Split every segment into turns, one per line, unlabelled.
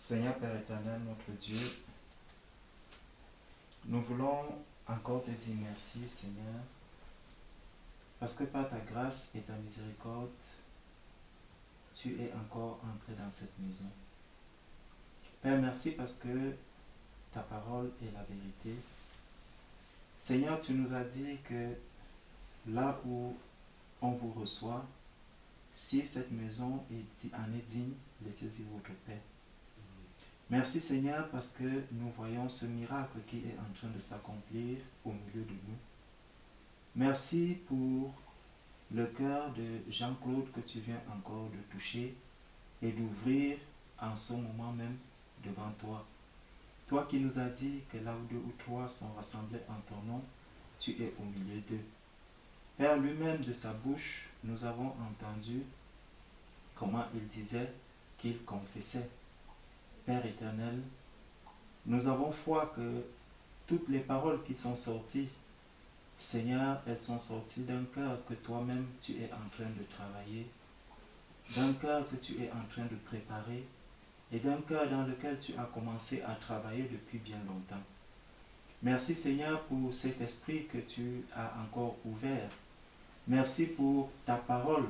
Seigneur Père éternel, notre Dieu, nous voulons encore te dire merci, Seigneur, parce que par ta grâce et ta miséricorde, tu es encore entré dans cette maison. Père, merci parce que ta parole est la vérité. Seigneur, tu nous as dit que là où on vous reçoit, si cette maison en est digne, laissez-y votre paix. Merci Seigneur parce que nous voyons ce miracle qui est en train de s'accomplir au milieu de nous. Merci pour le cœur de Jean-Claude que tu viens encore de toucher et d'ouvrir en ce moment même devant toi. Toi qui nous as dit que là où deux ou trois sont rassemblés en ton nom, tu es au milieu d'eux. Père, lui-même de sa bouche, nous avons entendu comment il disait qu'il confessait. Père éternel, nous avons foi que toutes les paroles qui sont sorties, Seigneur, elles sont sorties d'un cœur que toi-même tu es en train de travailler, d'un cœur que tu es en train de préparer et d'un cœur dans lequel tu as commencé à travailler depuis bien longtemps. Merci Seigneur pour cet esprit que tu as encore ouvert. Merci pour ta parole,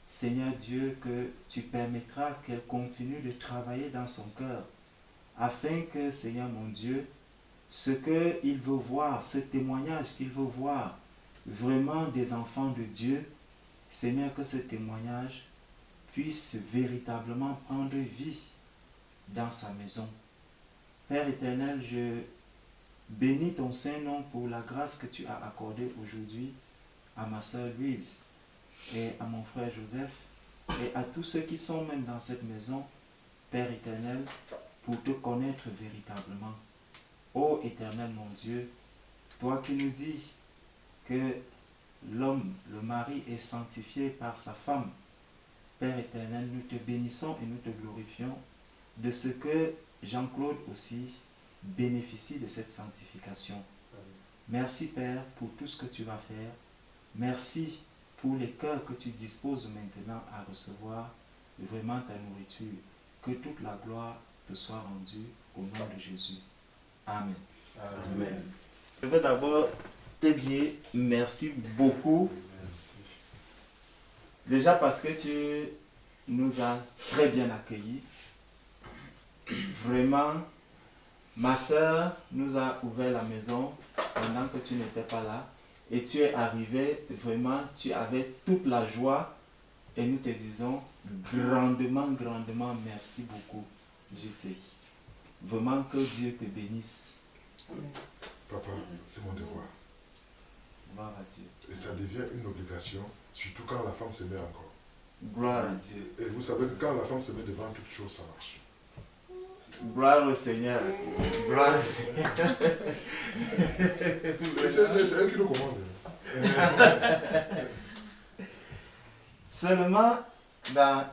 Seigneur Dieu, que tu permettras qu'elle continue de travailler dans son cœur, afin que, Seigneur mon Dieu, ce qu'il veut voir, ce témoignage qu'il veut voir, vraiment des enfants de Dieu, Seigneur, que ce témoignage puisse véritablement prendre vie dans sa maison. Père éternel, je bénis ton Saint-Nom pour la grâce que tu as accordée aujourd'hui à ma sœur Louise et à mon frère Joseph et à tous ceux qui sont même dans cette maison, Père éternel, pour te connaître véritablement. Ô éternel mon Dieu, toi qui nous dis que l'homme, le mari est sanctifié par sa femme, Père éternel, nous te bénissons et nous te glorifions de ce que Jean-Claude aussi bénéficie de cette sanctification. Merci Père pour tout ce que tu vas faire. Merci pour les cœurs que tu disposes maintenant à recevoir vraiment ta nourriture. Que toute la gloire te soit rendue au nom de Jésus. Amen.
Amen.
Je veux d'abord te dire merci beaucoup. Déjà parce que tu nous as très bien accueillis. Vraiment, ma soeur nous a ouvert la maison pendant que tu n'étais pas là. Et tu es arrivé, vraiment, tu avais toute la joie. Et nous te disons grandement, grandement merci beaucoup, JC. Vraiment que Dieu te bénisse.
Papa, c'est mon devoir.
Gloire à Dieu.
Et ça devient une obligation, surtout quand la femme se met encore.
Gloire à Dieu.
Et vous savez que quand la femme se met devant toute chose, ça marche.
Gloire au Seigneur. Gloire au Seigneur.
C'est eux qui nous commandent.
Seulement, dans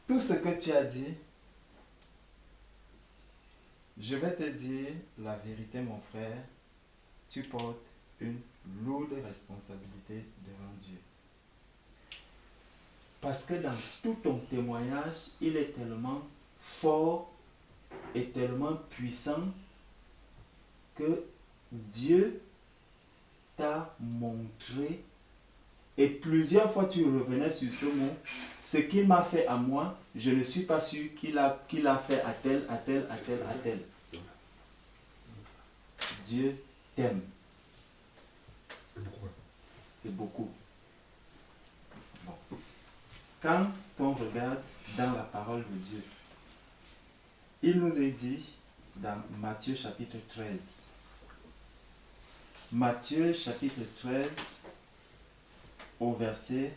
tout ce que tu as dit, je vais te dire la vérité, mon frère. Tu portes une lourde responsabilité devant Dieu. Parce que dans tout ton témoignage, il est tellement fort et tellement puissant que Dieu t'a montré, et plusieurs fois tu revenais sur ce mot, ce qu'il m'a fait à moi, je ne suis pas sûr qu'il a fait à tel, à tel, à tel, à tel. Dieu t'aime. Et beaucoup. Bon. Quand on regarde dans la parole de Dieu, il nous est dit dans Matthieu chapitre 13. Matthieu chapitre 13 au verset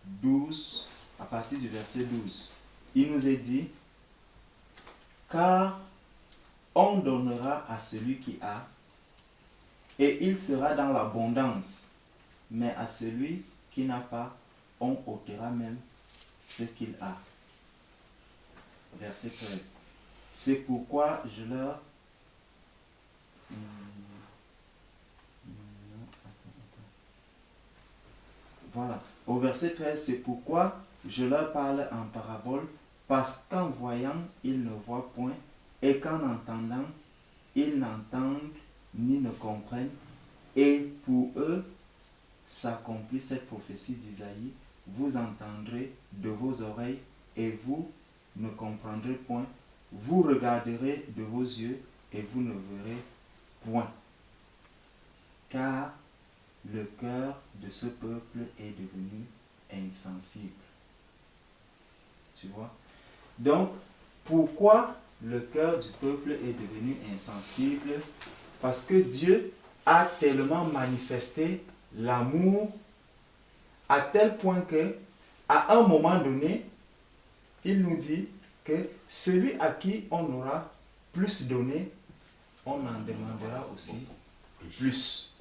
12, à partir du verset 12. Il nous est dit, car on donnera à celui qui a, et il sera dans l'abondance, mais à celui qui n'a pas, on ôtera même ce qu'il a. Verset 13. C'est pourquoi je leur... Voilà. Au verset 13, c'est pourquoi je leur parle en parabole parce qu'en voyant, ils ne voient point, et qu'en entendant, ils n'entendent ni ne comprennent. Et pour eux, s'accomplit cette prophétie d'Isaïe, vous entendrez de vos oreilles, et vous ne comprendrez point. Vous regarderez de vos yeux, et vous ne verrez point. Car le cœur de ce peuple est devenu insensible. Tu vois? Donc, pourquoi le cœur du peuple est devenu insensible? Parce que Dieu a tellement manifesté l'amour à tel point que, à un moment donné, il nous dit que celui à qui on aura plus donné, on en demandera aussi plus.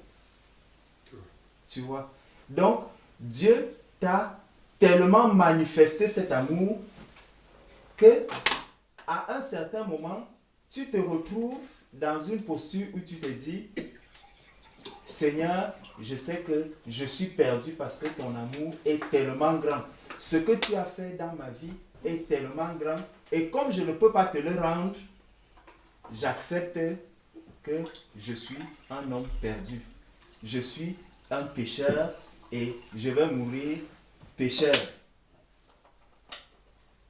Tu vois? Donc, Dieu t'a tellement manifesté cet amour que, à un certain moment, tu te retrouves dans une posture où tu te dis, Seigneur, je sais que je suis perdu parce que ton amour est tellement grand. Ce que tu as fait dans ma vie est tellement grand. Et comme je ne peux pas te le rendre, j'accepte que je suis un homme perdu. Je suis un pécheur et je vais mourir pécheur.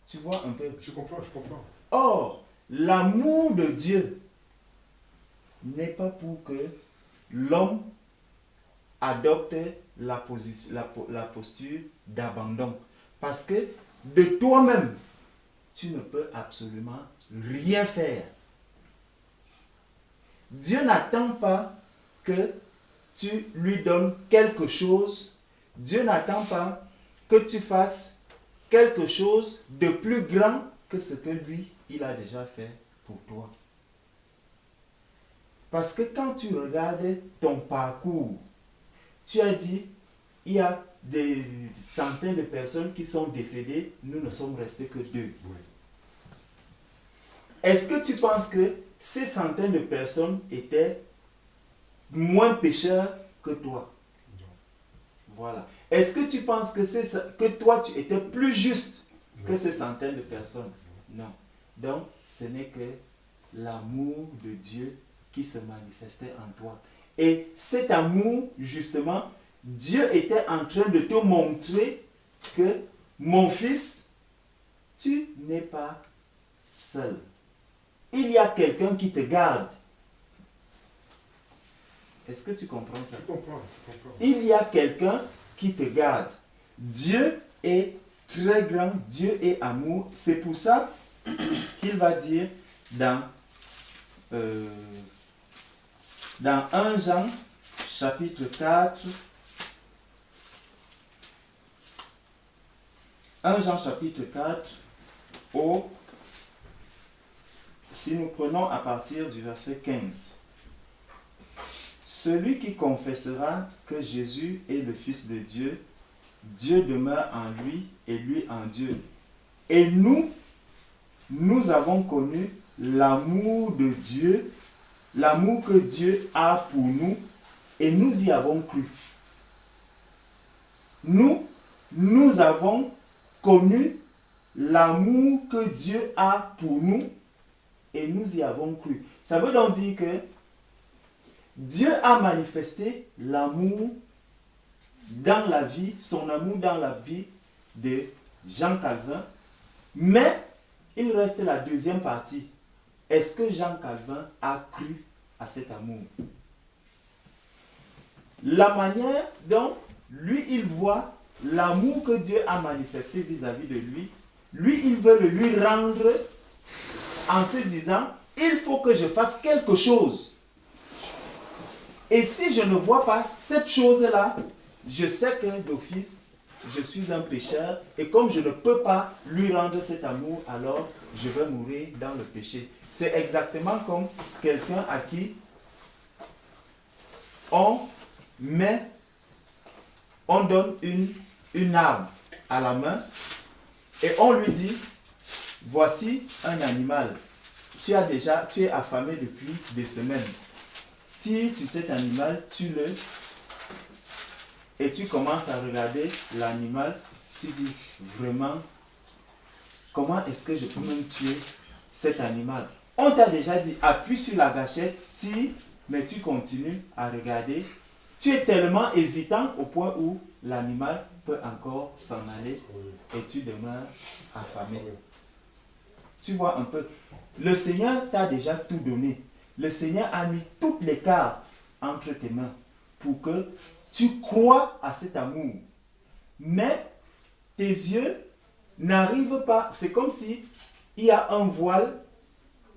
Tu vois un peu?
Je comprends, je comprends.
Or, l'amour de Dieu n'est pas pour que l'homme adopte la posture d'abandon. Parce que de toi-même, tu ne peux absolument rien faire. Dieu n'attend pas que tu lui donnes quelque chose. Dieu n'attend pas que tu fasses quelque chose de plus grand que ce que lui, il a déjà fait pour toi. Parce que quand tu regardes ton parcours, tu as dit, il y a des centaines de personnes qui sont décédées, nous ne sommes restés que 2.
Oui.
Est-ce que tu penses que ces centaines de personnes étaient moins pécheurs que toi?
Non.
Voilà. Est-ce que tu penses que toi, tu étais plus juste que ces centaines de personnes? Non. Donc, ce n'est que l'amour de Dieu qui se manifestait en toi. Et cet amour, justement, Dieu était en train de te montrer que, mon fils, tu n'es pas seul. Il y a quelqu'un qui te garde. Est-ce que tu comprends ça?
Je comprends.
Il y a quelqu'un qui te garde. Dieu est très grand, Dieu est amour. C'est pour ça qu'il va dire dans 1 Jean chapitre 4, 1 Jean chapitre 4, si nous prenons à partir du verset 15. Celui qui confessera que Jésus est le Fils de Dieu, Dieu demeure en lui et lui en Dieu. Et nous avons connu l'amour de Dieu, l'amour que Dieu a pour nous, et nous y avons cru. Nous avons connu l'amour que Dieu a pour nous, et nous y avons cru. Ça veut donc dire que Dieu a manifesté l'amour dans la vie, son amour dans la vie de Jean Calvin, mais il reste la deuxième partie. Est-ce que Jean Calvin a cru à cet amour? La manière dont lui, il voit l'amour que Dieu a manifesté vis-à-vis de lui, il veut le lui rendre en se disant, il faut que je fasse quelque chose. Et si je ne vois pas cette chose-là, je sais que d'office, je suis un pécheur, et comme je ne peux pas lui rendre cet amour, alors je vais mourir dans le péché. C'est exactement comme quelqu'un à qui on donne une arme à la main et on lui dit, voici un animal. Tu es affamé depuis des semaines. Tire sur cet animal, tue-le et tu commences à regarder l'animal. Tu dis, vraiment, comment est-ce que je peux même tuer cet animal? On t'a déjà dit, appuie sur la gâchette, tire, mais tu continues à regarder. Tu es tellement hésitant au point où l'animal peut encore s'en aller et tu demeures affamé. Tu vois un peu, le Seigneur t'a déjà tout donné. Le Seigneur a mis toutes les cartes entre tes mains pour que tu crois à cet amour. Mais tes yeux n'arrivent pas, c'est comme si il y a un voile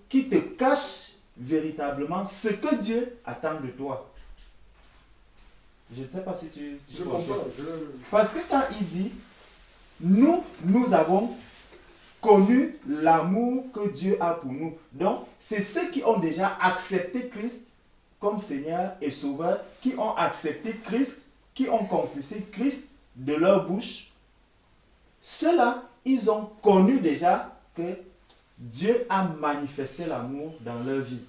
qui te cache véritablement ce que Dieu attend de toi. Je ne sais pas si tu
Je comprends.
Parce que quand il dit, nous avons connu l'amour que Dieu a pour nous. Donc, c'est ceux qui ont déjà accepté Christ comme Seigneur et Sauveur, qui ont accepté Christ, qui ont confessé Christ de leur bouche. Ceux-là, ils ont connu déjà que Dieu a manifesté l'amour dans leur vie.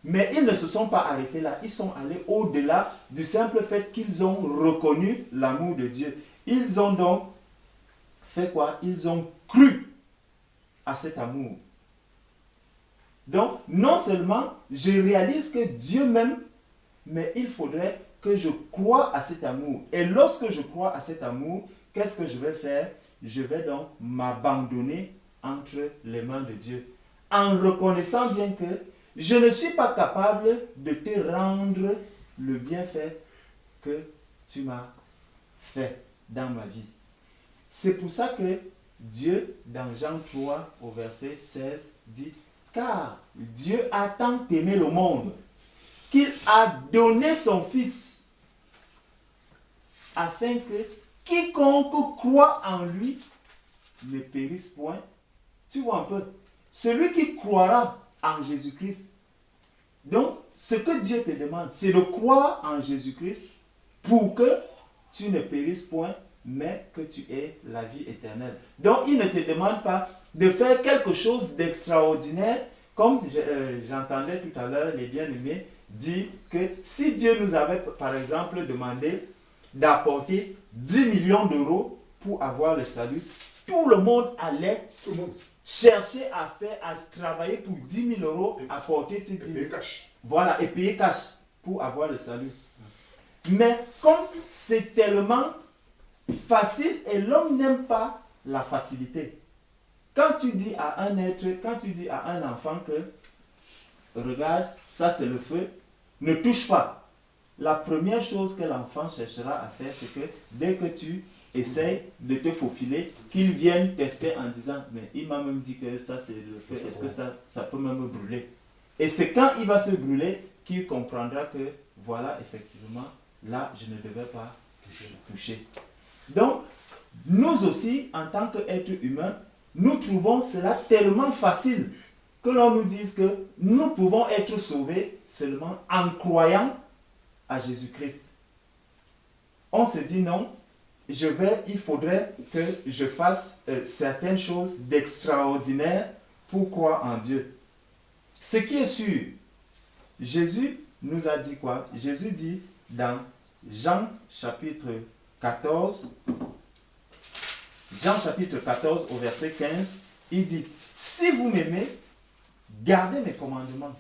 Mais ils ne se sont pas arrêtés là. Ils sont allés au-delà du simple fait qu'ils ont reconnu l'amour de Dieu. Ils ont donc fait quoi? Ils ont cru à cet amour. Donc, non seulement je réalise que Dieu m'aime, mais il faudrait que je croie à cet amour. Et lorsque je crois à cet amour, qu'est-ce que je vais faire? Je vais donc m'abandonner entre les mains de Dieu, en reconnaissant bien que je ne suis pas capable de te rendre le bienfait que tu m'as fait dans ma vie. C'est pour ça que Dieu, dans Jean 3, au verset 16, dit « Car Dieu a tant aimé le monde qu'il a donné son Fils, afin que quiconque croit en lui ne périsse point. » Tu vois un peu, celui qui croira en Jésus-Christ. Donc, ce que Dieu te demande, c'est de croire en Jésus-Christ pour que tu ne périsses point, mais que tu aies la vie éternelle. Donc, il ne te demande pas de faire quelque chose d'extraordinaire, comme j'entendais tout à l'heure les bien-aimés dire que si Dieu nous avait, par exemple, demandé d'apporter 10 millions d'euros pour avoir le salut, tout le monde allait chercher à faire, à travailler pour 10 000 euros, apporter ces 10 000. Voilà, et payer cash pour avoir le salut. Mais comme c'est tellement facile et l'homme n'aime pas la facilité. Quand tu dis à un être, quand tu dis à un enfant que regarde, ça c'est le feu, ne touche pas. La première chose que l'enfant cherchera à faire, c'est que dès que tu essayes de te faufiler, qu'il vienne tester en disant, mais il m'a même dit que ça c'est le feu, est-ce que ça peut même me brûler? Et c'est quand il va se brûler qu'il comprendra que voilà, effectivement, là je ne devais pas toucher. Donc, nous aussi, en tant qu'êtres humains, nous trouvons cela tellement facile que l'on nous dise que nous pouvons être sauvés seulement en croyant à Jésus-Christ. On se dit non, il faudrait que je fasse certaines choses d'extraordinaire pour croire en Dieu. Ce qui est sûr, Jésus nous a dit quoi? Jésus dit dans Jean chapitre 14, Jean chapitre 14 au verset 15, il dit, si vous m'aimez, gardez mes commandements.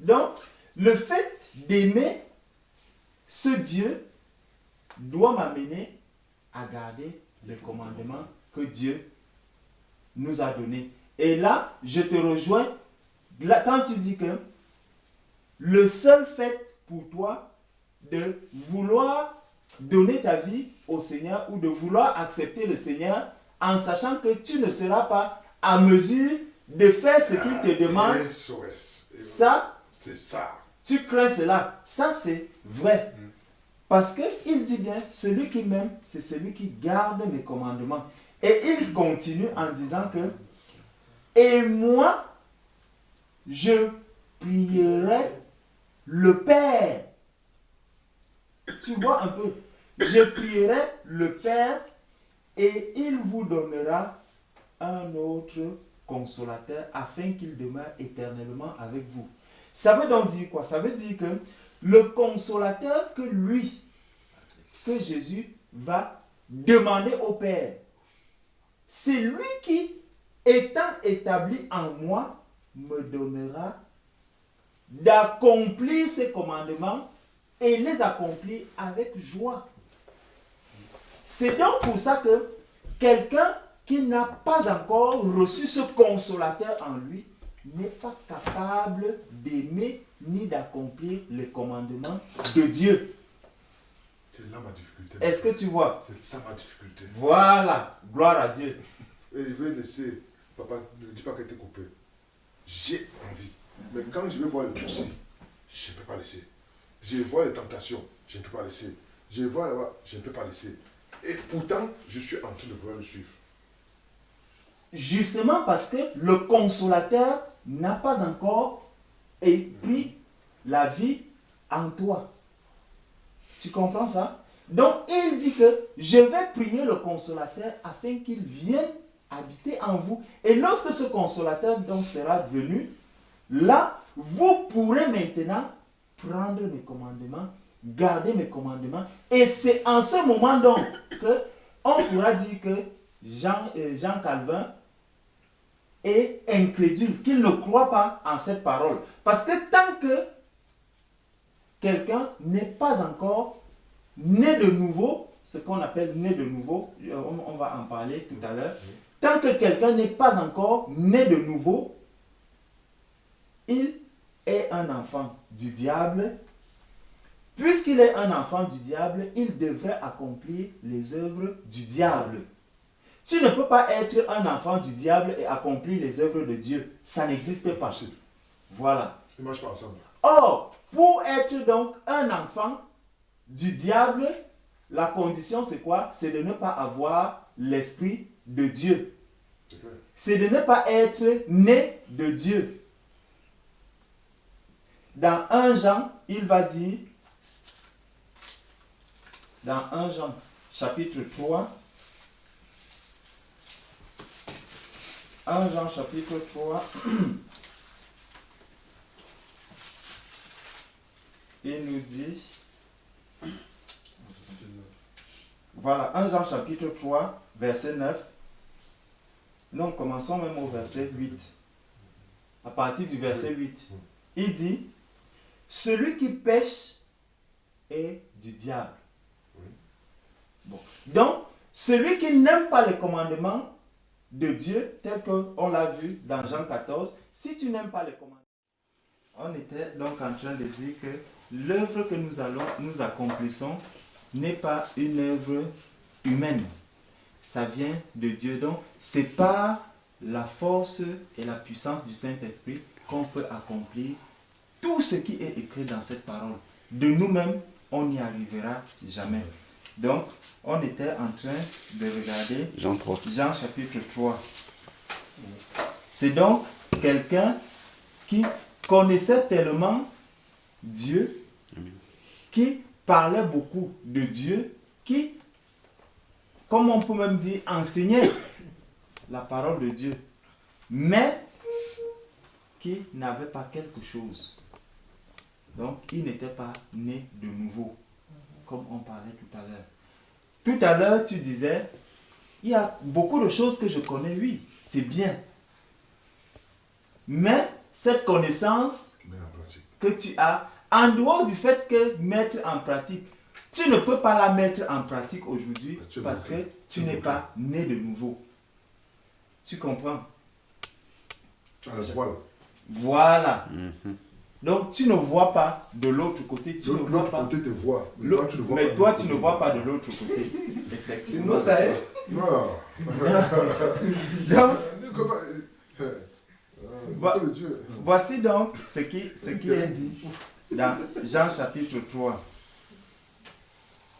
Donc, le fait d'aimer ce Dieu doit m'amener à garder les commandements que Dieu nous a donnés. Et là, je te rejoins, là, quand tu dis que le seul fait pour toi de vouloir donner ta vie au Seigneur ou de vouloir accepter le Seigneur en sachant que tu ne seras pas à mesure de faire ce qu'il te demande, ça,
c'est ça.
Tu crains cela. Ça, c'est vrai. Parce qu'il dit bien, celui qui m'aime, c'est celui qui garde mes commandements. Et il continue en disant que et moi, je prierai le Père. Tu vois un peu. Je prierai le Père et il vous donnera un autre consolateur afin qu'il demeure éternellement avec vous. Ça veut donc dire quoi? Ça veut dire que le consolateur que Jésus va demander au Père, c'est lui qui, étant établi en moi, me donnera d'accomplir ses commandements et les accomplir avec joie. C'est donc pour ça que quelqu'un qui n'a pas encore reçu ce consolateur en lui n'est pas capable d'aimer ni d'accomplir les commandements de Dieu.
C'est là ma difficulté.
Est-ce que tu vois?
C'est ça ma difficulté.
Voilà, gloire à Dieu.
Et je vais laisser, papa, ne dis pas qu'elle était coupée. J'ai envie. Mais quand je vais voir le souci, je ne peux pas laisser. Je vois les tentations, je ne peux pas laisser. Je vois, je ne peux pas laisser. Et pourtant, je suis en train de vouloir le suivre.
Justement parce que le consolateur n'a pas encore pris la vie en toi. Tu comprends ça? Donc, il dit que je vais prier le consolateur afin qu'il vienne habiter en vous. Et lorsque ce consolateur donc sera venu, là, vous pourrez maintenant prendre mes commandements, garder mes commandements. Et c'est en ce moment donc qu'on pourra dire que Jean Calvin est incrédule, qu'il ne croit pas en cette parole. Parce que tant que quelqu'un n'est pas encore né de nouveau, ce qu'on appelle né de nouveau, on va en parler tout à l'heure, tant que quelqu'un n'est pas encore né de nouveau, il est un enfant du diable. Puisqu'il est un enfant du diable, il devrait accomplir les œuvres du diable. Tu ne peux pas être un enfant du diable et accomplir les œuvres de Dieu. Ça n'existe pas. Voilà.
Ils ne marchent pas ensemble.
Or, pour être donc un enfant du diable, la condition c'est quoi? C'est de ne pas avoir l'esprit de Dieu. C'est de ne pas être né de Dieu. Dans 1 Jean, il va dire, dans 1 Jean, chapitre 3, 1 Jean, chapitre 3, il nous dit, voilà, 1 Jean, chapitre 3, verset 9. Non, commençons même au verset 8. À partir du verset 8, il dit, celui qui pêche est du diable. Bon. Donc, celui qui n'aime pas les commandements de Dieu, tel qu'on l'a vu dans Jean 14, si tu n'aimes pas les commandements, on était donc en train de dire que l'œuvre que nous accomplissons n'est pas une œuvre humaine. Ça vient de Dieu. Donc, c'est par la force et la puissance du Saint-Esprit qu'on peut accomplir tout ce qui est écrit dans cette parole. De nous-mêmes, on n'y arrivera jamais. Donc, on était en train de regarder Jean chapitre 3. C'est donc quelqu'un qui connaissait tellement Dieu, qui parlait beaucoup de Dieu, qui, comme on peut même dire, enseignait la parole de Dieu, mais qui n'avait pas quelque chose. Donc, il n'était pas né de nouveau, comme on parlait tout à l'heure. Tout à l'heure, tu disais, il y a beaucoup de choses que je connais, oui, c'est bien. Mais cette connaissance que tu as, en dehors du fait que mettre en pratique, tu ne peux pas la mettre en pratique aujourd'hui parce que tu n'es pas né de nouveau. Tu comprends? Voilà. Donc tu ne vois pas de l'autre côté. Tu ne vois pas.
Côté te voit.
Mais toi, tu ne vois pas de l'autre côté. Effectivement.
Non.
Voici donc ce qui est dit dans Jean chapitre 3.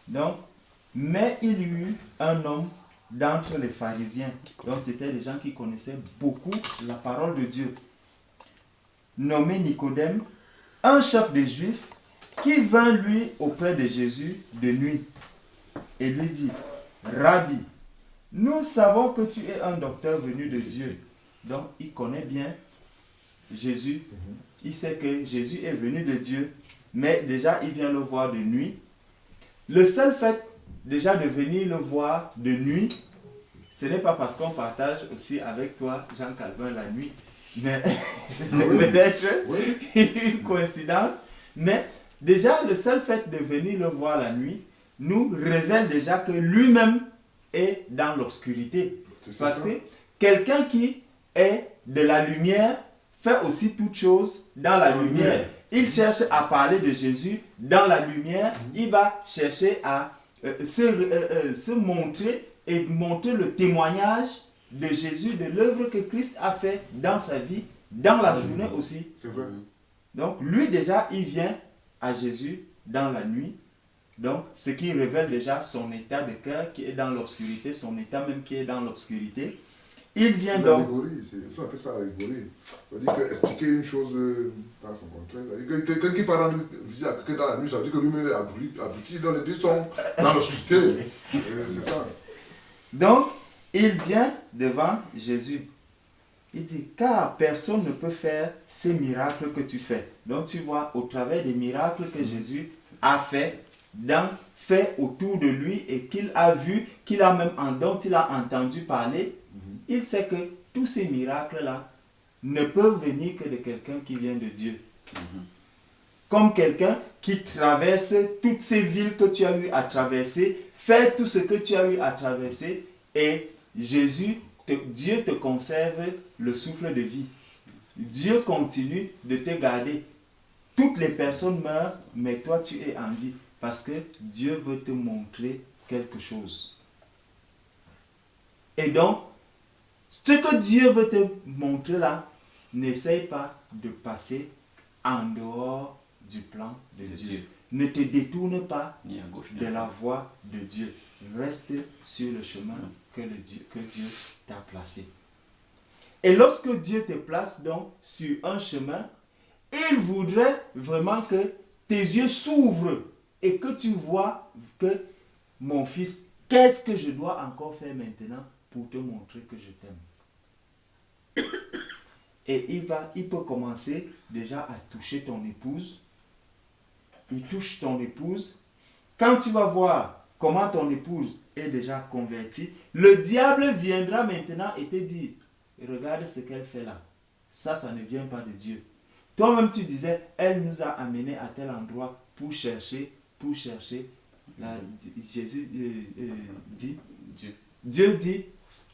Donc, mais il y eut un homme d'entre les pharisiens. Donc, c'était des gens qui connaissaient beaucoup la parole de Dieu, nommé Nicodème, un chef des Juifs, qui vint lui auprès de Jésus de nuit et lui dit, Rabbi, nous savons que tu es un docteur venu de Dieu. Donc, il connaît bien Jésus. Il sait que Jésus est venu de Dieu, mais déjà, il vient le voir de nuit. Le seul fait déjà de venir le voir de nuit ce n'est pas parce qu'on partage aussi avec toi, Jean Calvin, la nuit, mais c'est
Oui.
peut-être
Oui.
une coïncidence. Mais déjà, le seul fait de venir le voir la nuit nous révèle déjà que lui-même est dans l'obscurité.
C'est ça.
Parce que quelqu'un qui est de la lumière fait aussi toutes choses dans la lumière. Il cherche à parler de Jésus dans la lumière. Il va chercher à se montrer et montrer le témoignage de Jésus, de l'œuvre que Christ a fait dans sa vie, dans la journée aussi.
C'est vrai.
Donc lui déjà, il vient à Jésus dans la nuit. Donc ce qui révèle déjà son état de cœur qui est dans l'obscurité, son état même qui est dans l'obscurité. Il vient donc...
L'allégorie, il faut appeler ça l'allégorie. Ça veut dire que expliquer une chose dans son contraire. Quelqu'un qui part rendre visite à quelqu'un dans la nuit, ça veut dire que lui-même est abruti. Donc les deux sont dans l'obscurité. C'est ça.
Donc, il vient devant Jésus. Il dit, car personne ne peut faire ces miracles que tu fais. Donc tu vois, au travers des miracles que Jésus a fait autour de lui et qu'il a vu, dont il a entendu parler, il sait que tous ces miracles-là ne peuvent venir que de quelqu'un qui vient de Dieu. Comme quelqu'un qui traverse toutes ces villes que tu as eu à traverser, fait tout ce que tu as eu à traverser, et Dieu te conserve le souffle de vie. Dieu continue de te garder. Toutes les personnes meurent, mais toi tu es en vie, parce que Dieu veut te montrer quelque chose. Et donc, ce que Dieu veut te montrer là, n'essaye pas de passer en dehors du plan de Dieu. Ne te détourne pas
Ni à gauche, ni
de
à
la
droite.
voie de Dieu. Reste sur le chemin que Dieu t'a placé. Et lorsque Dieu te place donc sur un chemin, il voudrait vraiment que tes yeux s'ouvrent et que tu vois que, mon fils, qu'est-ce que je dois encore faire maintenant pour te montrer que je t'aime. Et il peut commencer déjà à toucher ton épouse. Il touche ton épouse. Quand tu vas voir comment ton épouse est déjà convertie, le diable viendra maintenant et te dire, regarde ce qu'elle fait là. Ça ne vient pas de Dieu. Toi-même tu disais, elle nous a amenés à tel endroit pour chercher. Là, Jésus dit, Dieu dit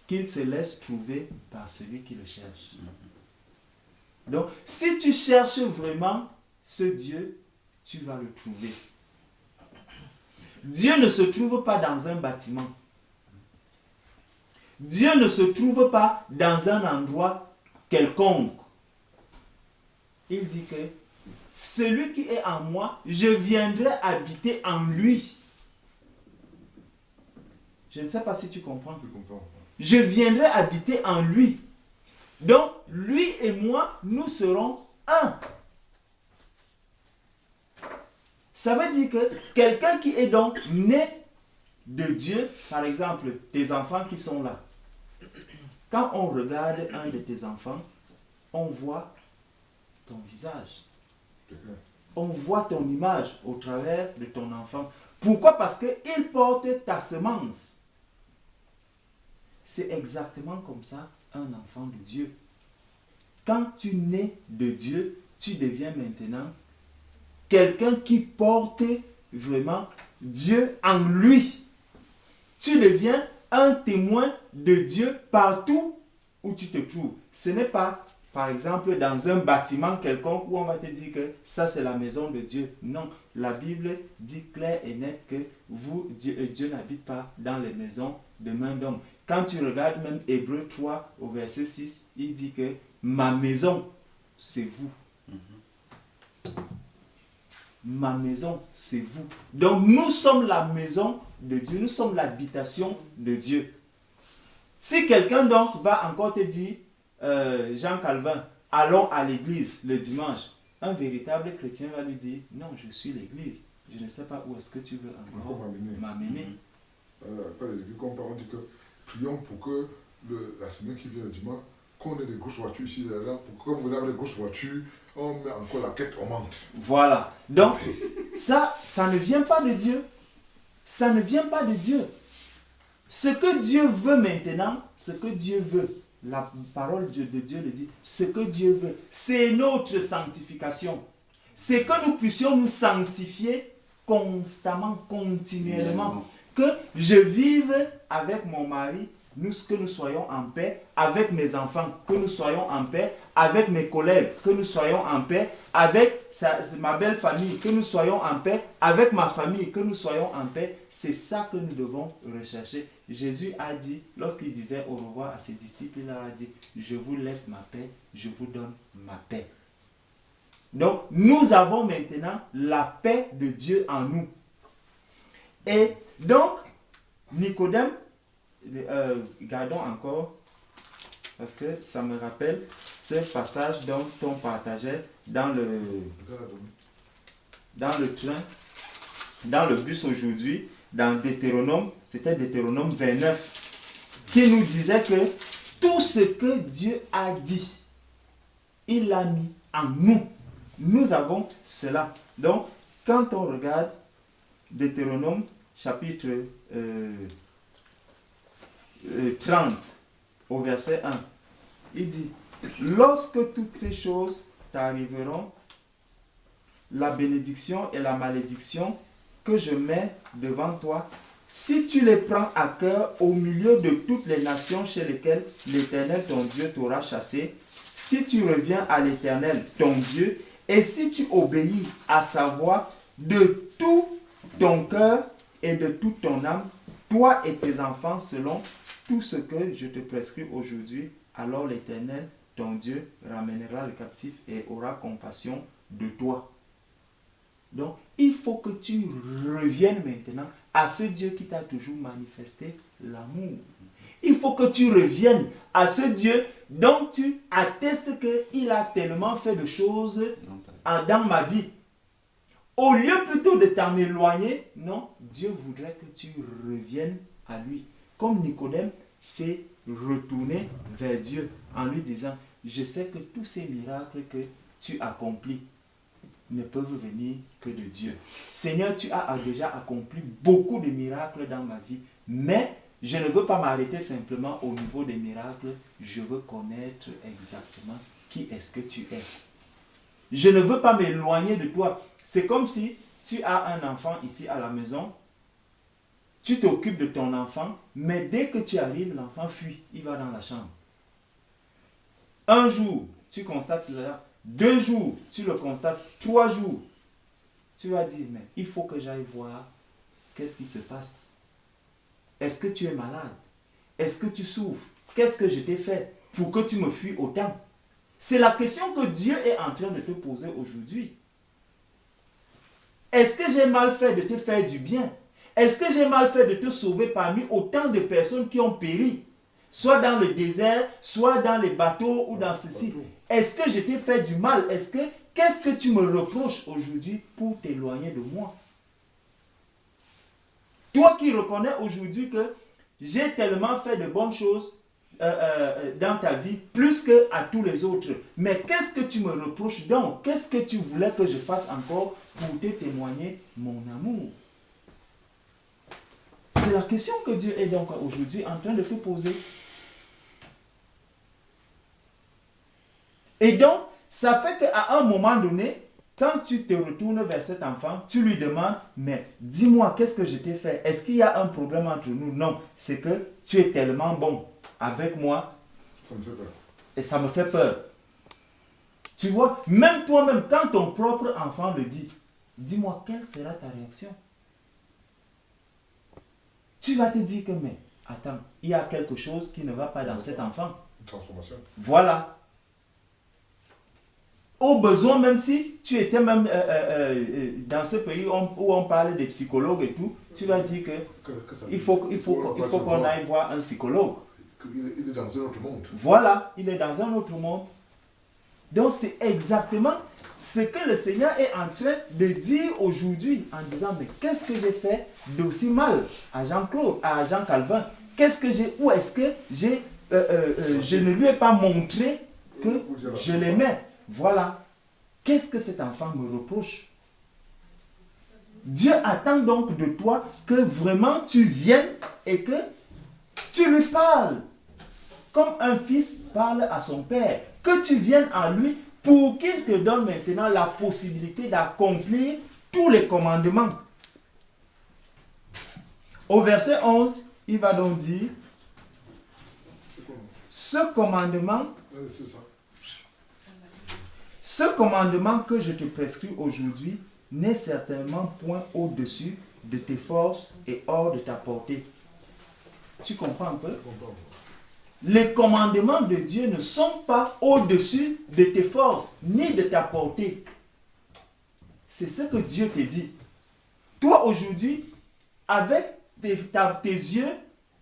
qu'il se laisse trouver par celui qui le cherche. Donc, si tu cherches vraiment ce Dieu, tu vas le trouver. Dieu ne se trouve pas dans un bâtiment. Dieu ne se trouve pas dans un endroit quelconque. Il dit que celui qui est en moi, je viendrai habiter en lui. Je ne sais pas si tu comprends.
Je comprends.
Je viendrai habiter en lui. Donc, lui et moi, nous serons un. Ça veut dire que quelqu'un qui est donc né de Dieu, par exemple, tes enfants qui sont là, quand on regarde un de tes enfants, on voit ton visage. On voit ton image au travers de ton enfant. Pourquoi? Parce qu'il porte ta semence. C'est exactement comme ça un enfant de Dieu. Quand tu nais de Dieu, tu deviens maintenant quelqu'un qui porte vraiment Dieu en lui. Tu deviens un témoin de Dieu partout où tu te trouves. Ce n'est pas, par exemple, dans un bâtiment quelconque où on va te dire que ça c'est la maison de Dieu. Non, la Bible dit clair et net que Dieu n'habite pas dans les maisons de main d'homme. Quand tu regardes même Hébreux 3 au verset 6, il dit que ma maison, c'est vous. Ma maison, c'est vous. Donc nous sommes la maison de Dieu, nous sommes l'habitation de Dieu. Si quelqu'un donc va encore te dire, Jean Calvin, allons à l'église le dimanche, un véritable chrétien va lui dire, non, je suis l'église. Je ne sais pas où est-ce que tu veux encore m'amener.
Après les églises qu'on parle, on dit que prions pour que la semaine qui vient le dimanche, qu'on ait des grosses voitures ici, là, pour que vous avez des grosses voitures, on met encore la quête, on monte.
Voilà. Donc, ça ne vient pas de Dieu. Ça ne vient pas de Dieu. Ce que Dieu veut maintenant, ce que Dieu veut, la parole de Dieu le dit, ce que Dieu veut, c'est notre sanctification. C'est que nous puissions nous sanctifier constamment, continuellement. Que je vive avec mon mari, que nous soyons en paix, avec mes enfants, que nous soyons en paix, avec mes collègues, que nous soyons en paix, avec ma belle famille, que nous soyons en paix, avec ma famille, que nous soyons en paix. C'est ça que nous devons rechercher. Jésus a dit, lorsqu'il disait au revoir à ses disciples, il leur a dit, je vous laisse ma paix, je vous donne ma paix. Donc, nous avons maintenant la paix de Dieu en nous. Et donc, Nicodème, gardons encore, parce que ça me rappelle ce passage dont on partageait dans le train, dans le bus aujourd'hui, dans Deutéronome, c'était Deutéronome 29, qui nous disait que tout ce que Dieu a dit, il l'a mis en nous. Nous avons cela. Donc, quand on regarde Deutéronome, chapitre 30, au verset 1, il dit, lorsque toutes ces choses t'arriveront, la bénédiction et la malédiction que je mets devant toi, si tu les prends à cœur au milieu de toutes les nations chez lesquelles l'Éternel ton Dieu t'aura chassé, si tu reviens à l'Éternel ton Dieu, et si tu obéis à sa voix de tout ton cœur et de toute ton âme, toi et tes enfants selon tout ce que je te prescris aujourd'hui, alors l'Éternel, ton Dieu, ramènera le captif et aura compassion de toi. Donc, il faut que tu reviennes maintenant à ce Dieu qui t'a toujours manifesté l'amour. Il faut que tu reviennes à ce Dieu dont tu attestes qu'il a tellement fait de choses dans ma vie. Au lieu plutôt de t'en éloigner, non, Dieu voudrait que tu reviennes à lui. Comme Nicodème s'est retourné vers Dieu en lui disant, je sais que tous ces miracles que tu accomplis ne peuvent venir que de Dieu. Seigneur, tu as déjà accompli beaucoup de miracles dans ma vie, mais je ne veux pas m'arrêter simplement au niveau des miracles, je veux connaître exactement qui est-ce que tu es. Je ne veux pas m'éloigner de toi. C'est comme si tu as un enfant ici à la maison, tu t'occupes de ton enfant, mais dès que tu arrives, l'enfant fuit, il va dans la chambre. Un jour, tu constates là, 2 jours, tu le constates, 3 jours, tu vas dire, mais il faut que j'aille voir qu'est-ce qui se passe. Est-ce que tu es malade? Est-ce que tu souffres? Qu'est-ce que je t'ai fait pour que tu me fuis autant? C'est la question que Dieu est en train de te poser aujourd'hui. Est-ce que j'ai mal fait de te faire du bien? Est-ce que j'ai mal fait de te sauver parmi autant de personnes qui ont péri? Soit dans le désert, soit dans les bateaux ou dans ceci. Est-ce que je t'ai fait du mal? Qu'est-ce que tu me reproches aujourd'hui pour t'éloigner de moi? Toi qui reconnais aujourd'hui que j'ai tellement fait de bonnes choses dans ta vie, plus qu'à tous les autres. Mais qu'est-ce que tu me reproches donc? Qu'est-ce que tu voulais que je fasse encore pour te témoigner mon amour? C'est la question que Dieu est donc aujourd'hui en train de te poser. Et donc, ça fait qu'à un moment donné, quand tu te retournes vers cet enfant, tu lui demandes, mais dis-moi, qu'est-ce que je t'ai fait? Est-ce qu'il y a un problème entre nous? Non, c'est que tu es tellement bon avec moi.
Ça me fait peur.
Et ça me fait peur. Tu vois, même toi-même, quand ton propre enfant le dit, dis-moi, quelle sera ta réaction? Tu vas te dire que, mais attends, il y a quelque chose qui ne va pas dans cet enfant.
Une transformation.
Voilà. Au besoin, même si tu étais même dans ce pays où on parle des psychologues et tout, tu vas dire il faut qu'on aille voir un psychologue.
Il est dans un autre monde.
Voilà, il est dans un autre monde. Donc c'est exactement ce que le Seigneur est en train de dire aujourd'hui en disant, mais qu'est-ce que j'ai fait d'aussi mal à Jean-Claude, à Jean Calvin? Qu'est-ce que j'ai, où est-ce que je ne lui ai pas montré que je l'aimais? Voilà. Qu'est-ce que cet enfant me reproche? Dieu attend donc de toi que vraiment tu viennes et que Tu lui parles comme un fils parle à son père. Que tu viennes à lui pour qu'il te donne maintenant la possibilité d'accomplir tous les commandements. Au verset 11, il va donc dire, ce commandement que je te prescris aujourd'hui n'est certainement point au-dessus de tes forces et hors de ta portée. Tu comprends un peu? Les commandements de Dieu ne sont pas au-dessus de tes forces ni de ta portée. C'est ce que Dieu te dit. Toi aujourd'hui, avec tes yeux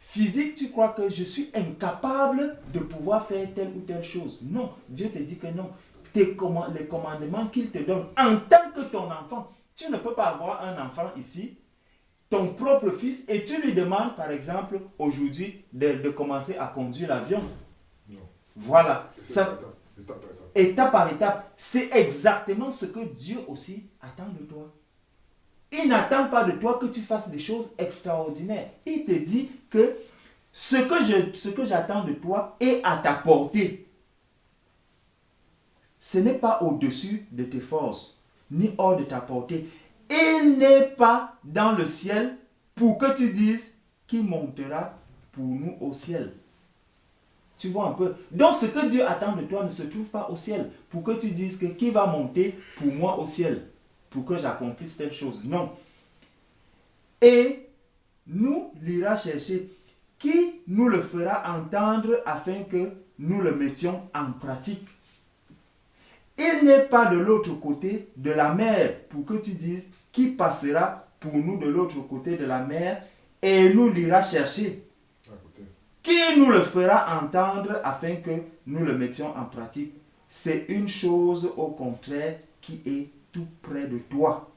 physiques, tu crois que je suis incapable de pouvoir faire telle ou telle chose. Non, Dieu te dit que non. Les commandements qu'il te donne en tant que ton enfant, tu ne peux pas avoir un enfant ici, ton propre fils, et tu lui demandes, par exemple, aujourd'hui, de commencer à conduire l'avion.
Non.
Voilà.
Ça,
étape par étape. C'est exactement ce que Dieu aussi attend de toi. Il n'attend pas de toi que tu fasses des choses extraordinaires. Il te dit que ce que j'attends de toi est à ta portée. Ce n'est pas au-dessus de tes forces, ni hors de ta portée. Il n'est pas dans le ciel pour que tu dises qui montera pour nous au ciel. Tu vois un peu. Donc ce que Dieu attend de toi ne se trouve pas au ciel pour que tu dises que qui va monter pour moi au ciel, pour que j'accomplisse telle chose. Non. Et nous l'ira chercher. Qui nous le fera entendre afin que nous le mettions en pratique. Il n'est pas de l'autre côté de la mer pour que tu dises qui passera pour nous de l'autre côté de la mer et nous l'ira chercher. Qui nous le fera entendre afin que nous le mettions en pratique. C'est une chose au contraire qui est tout près de toi,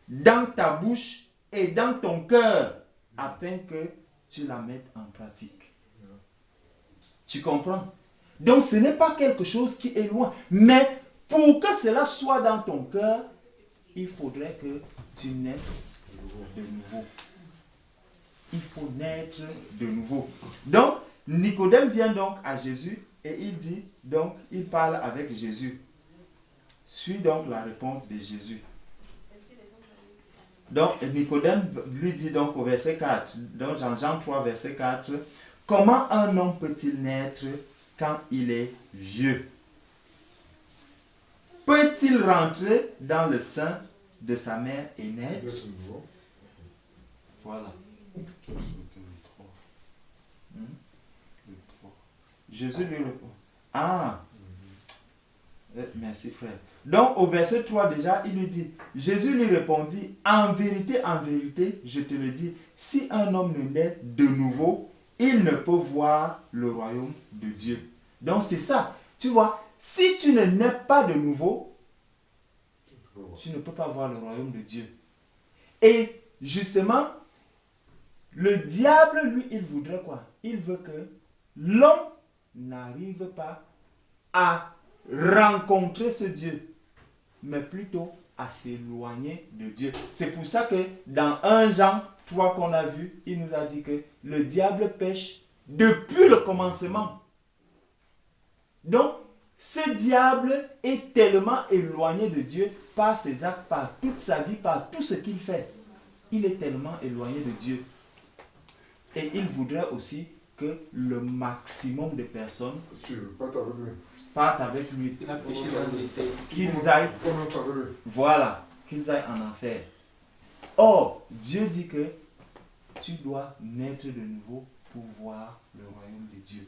dans ta bouche et dans ton cœur, afin que tu la mettes en pratique. Tu comprends? Donc ce n'est pas quelque chose qui est loin, mais pour que cela soit dans ton cœur, il faudrait que tu naisses de nouveau. Il faut naître de nouveau. Donc, Nicodème vient donc à Jésus et il dit, donc, il parle avec Jésus. Suis donc la réponse de Jésus. Donc, Nicodème lui dit donc au verset 4, donc Jean 3, verset 4, comment un homme peut-il naître quand il est vieux? Peut-il rentrer dans le sein de sa mère et naître? Voilà. Jésus lui répond. Ah, merci frère. Donc au verset 3 déjà, il lui dit, Jésus lui répondit, en vérité, je te le dis, si un homme ne naît de nouveau, il ne peut voir le royaume de Dieu. Donc c'est ça, tu vois. Si tu ne nais pas de nouveau, tu ne peux pas voir le royaume de Dieu. Et justement, le diable, lui, il voudrait quoi? Il veut que l'homme n'arrive pas à rencontrer ce Dieu, mais plutôt à s'éloigner de Dieu. C'est pour ça que dans 1 Jean 3 qu'on a vu, il nous a dit que le diable pêche depuis le commencement. Donc, ce diable est tellement éloigné de Dieu par ses actes, par toute sa vie, par tout ce qu'il fait. Il est tellement éloigné de Dieu. Et il voudrait aussi que le maximum de personnes partent avec lui. Qu'ils aillent, voilà, qu'ils aillent en enfer. Or, Dieu dit que tu dois naître de nouveau pour voir le royaume de Dieu.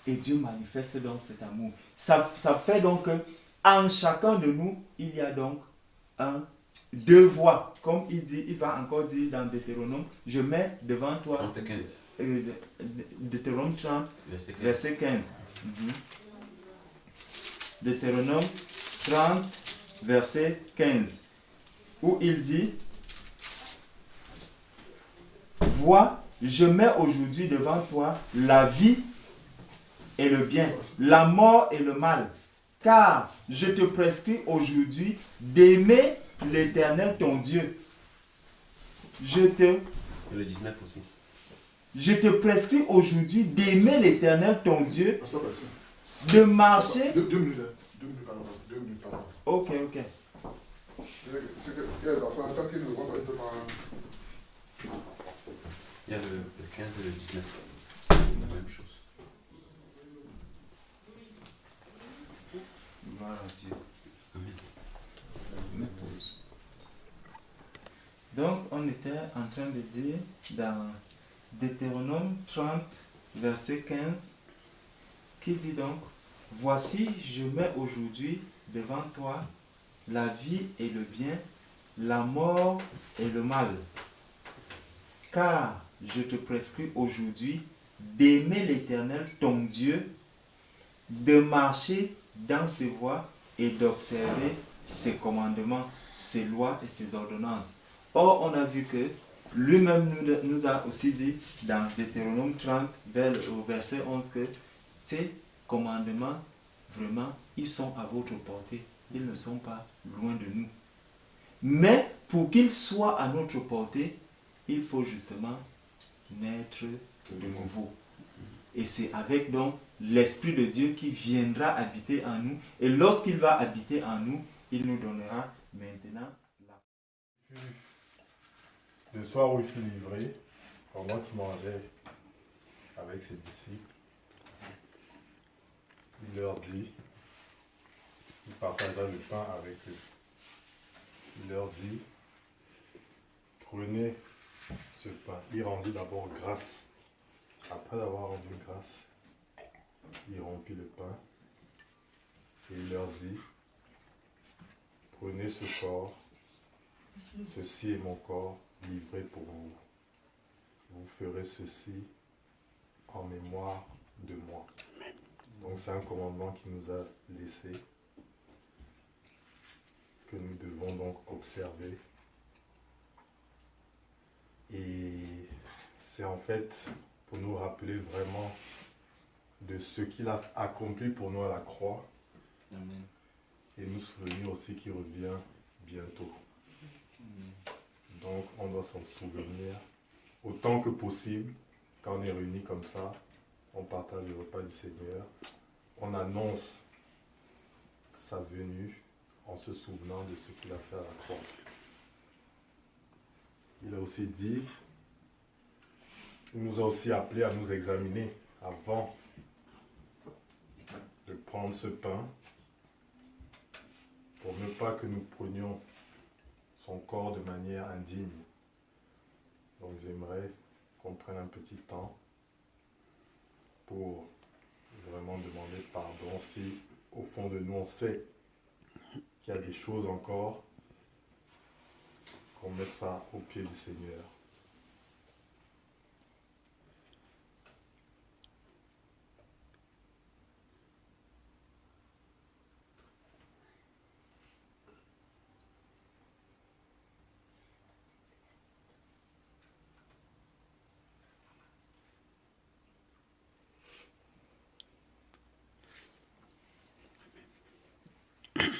Et Dieu manifeste donc cet amour. Ça fait donc qu'en chacun de nous, il y a donc deux voies. Comme il va encore dire dans Deutéronome, je mets devant toi
15.
Deutéronome 30, verset 15. Deutéronome 30, verset 15. Où il dit, vois, je mets aujourd'hui devant toi la vie et le bien, la mort et le mal. Car je te prescris aujourd'hui d'aimer l'Éternel ton Dieu.
Et le 19 aussi.
je te prescris aujourd'hui d'aimer l'Éternel ton Dieu,
Pasteur, merci.
de marcher.
2 minutes, hein. 2 minutes, pardon. 2 minutes, pardon.
Ok, ok.
C'est que les enfants, tant qu'ils ne voient pas, ils peuvent pas.
Il y a le 15 et le 19. La même chose.
Gloire à Dieu.
Amen.
Donc, on était en train de dire dans Deutéronome 30, verset 15, qui dit donc, voici, je mets aujourd'hui devant toi la vie et le bien, la mort et le mal. Car je te prescris aujourd'hui d'aimer l'Éternel, ton Dieu, de marcher dans ses voies et d'observer ses commandements, ses lois et ses ordonnances. Or, on a vu que lui-même nous a aussi dit dans Deutéronome 30, au verset 11, que ces commandements, vraiment, ils sont à votre portée. Ils ne sont pas loin de nous. Mais pour qu'ils soient à notre portée, il faut justement naître de nouveau. Et c'est avec donc l'Esprit de Dieu qui viendra habiter en nous. Et lorsqu'il va habiter en nous, il nous donnera maintenant la...
Le soir où il fut livré, pendant qu'il mangeait avec ses disciples, il leur dit, il partagea le pain avec eux. Il leur dit, prenez ce pain. Il rendit d'abord grâce. Après avoir rendu grâce, il rompit le pain et il leur dit, prenez ce corps, ceci est mon corps livré pour vous. Vous ferez ceci en mémoire de moi. Donc c'est un commandement qui nous a laissé, que nous devons donc observer. Et c'est en fait pour nous rappeler vraiment de ce qu'il a accompli pour nous à la croix.
Amen.
Et nous souvenir aussi qu'il revient bientôt.
Amen.
Donc on doit s'en souvenir autant que possible. Quand on est réunis comme ça, on partage le repas du Seigneur. On annonce sa venue en se souvenant de ce qu'il a fait à la croix. Il a aussi dit, il nous a aussi appelé à nous examiner avant de prendre ce pain pour ne pas que nous prenions son corps de manière indigne. Donc j'aimerais qu'on prenne un petit temps pour vraiment demander pardon si au fond de nous on sait qu'il y a des choses encore, qu'on mette ça au pied du Seigneur.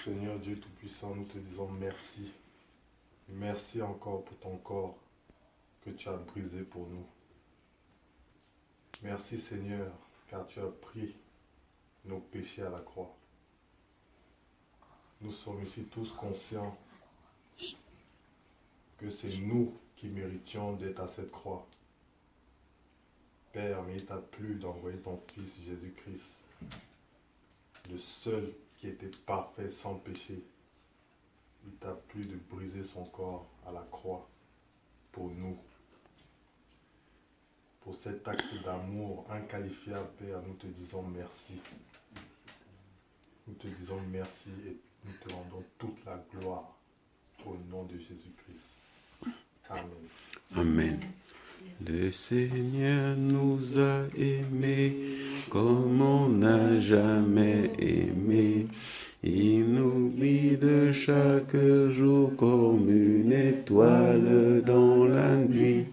Seigneur Dieu Tout-Puissant, nous te disons merci. Merci encore pour ton corps que tu as brisé pour nous. Merci Seigneur, car tu as pris nos péchés à la croix. Nous sommes ici tous conscients que c'est nous qui méritions d'être à cette croix. Père, mais il t'a plu d'envoyer ton Fils Jésus-Christ, le seul qui était parfait sans péché. Il t'a plu de briser son corps à la croix pour nous. Pour cet acte d'amour inqualifiable, Père, nous te disons merci. Nous te disons merci et nous te rendons toute la gloire au nom de Jésus-Christ. Amen.
Amen. Le Seigneur nous a aimés comme on n'a jamais aimé. Il nous guide chaque jour comme une étoile dans la nuit.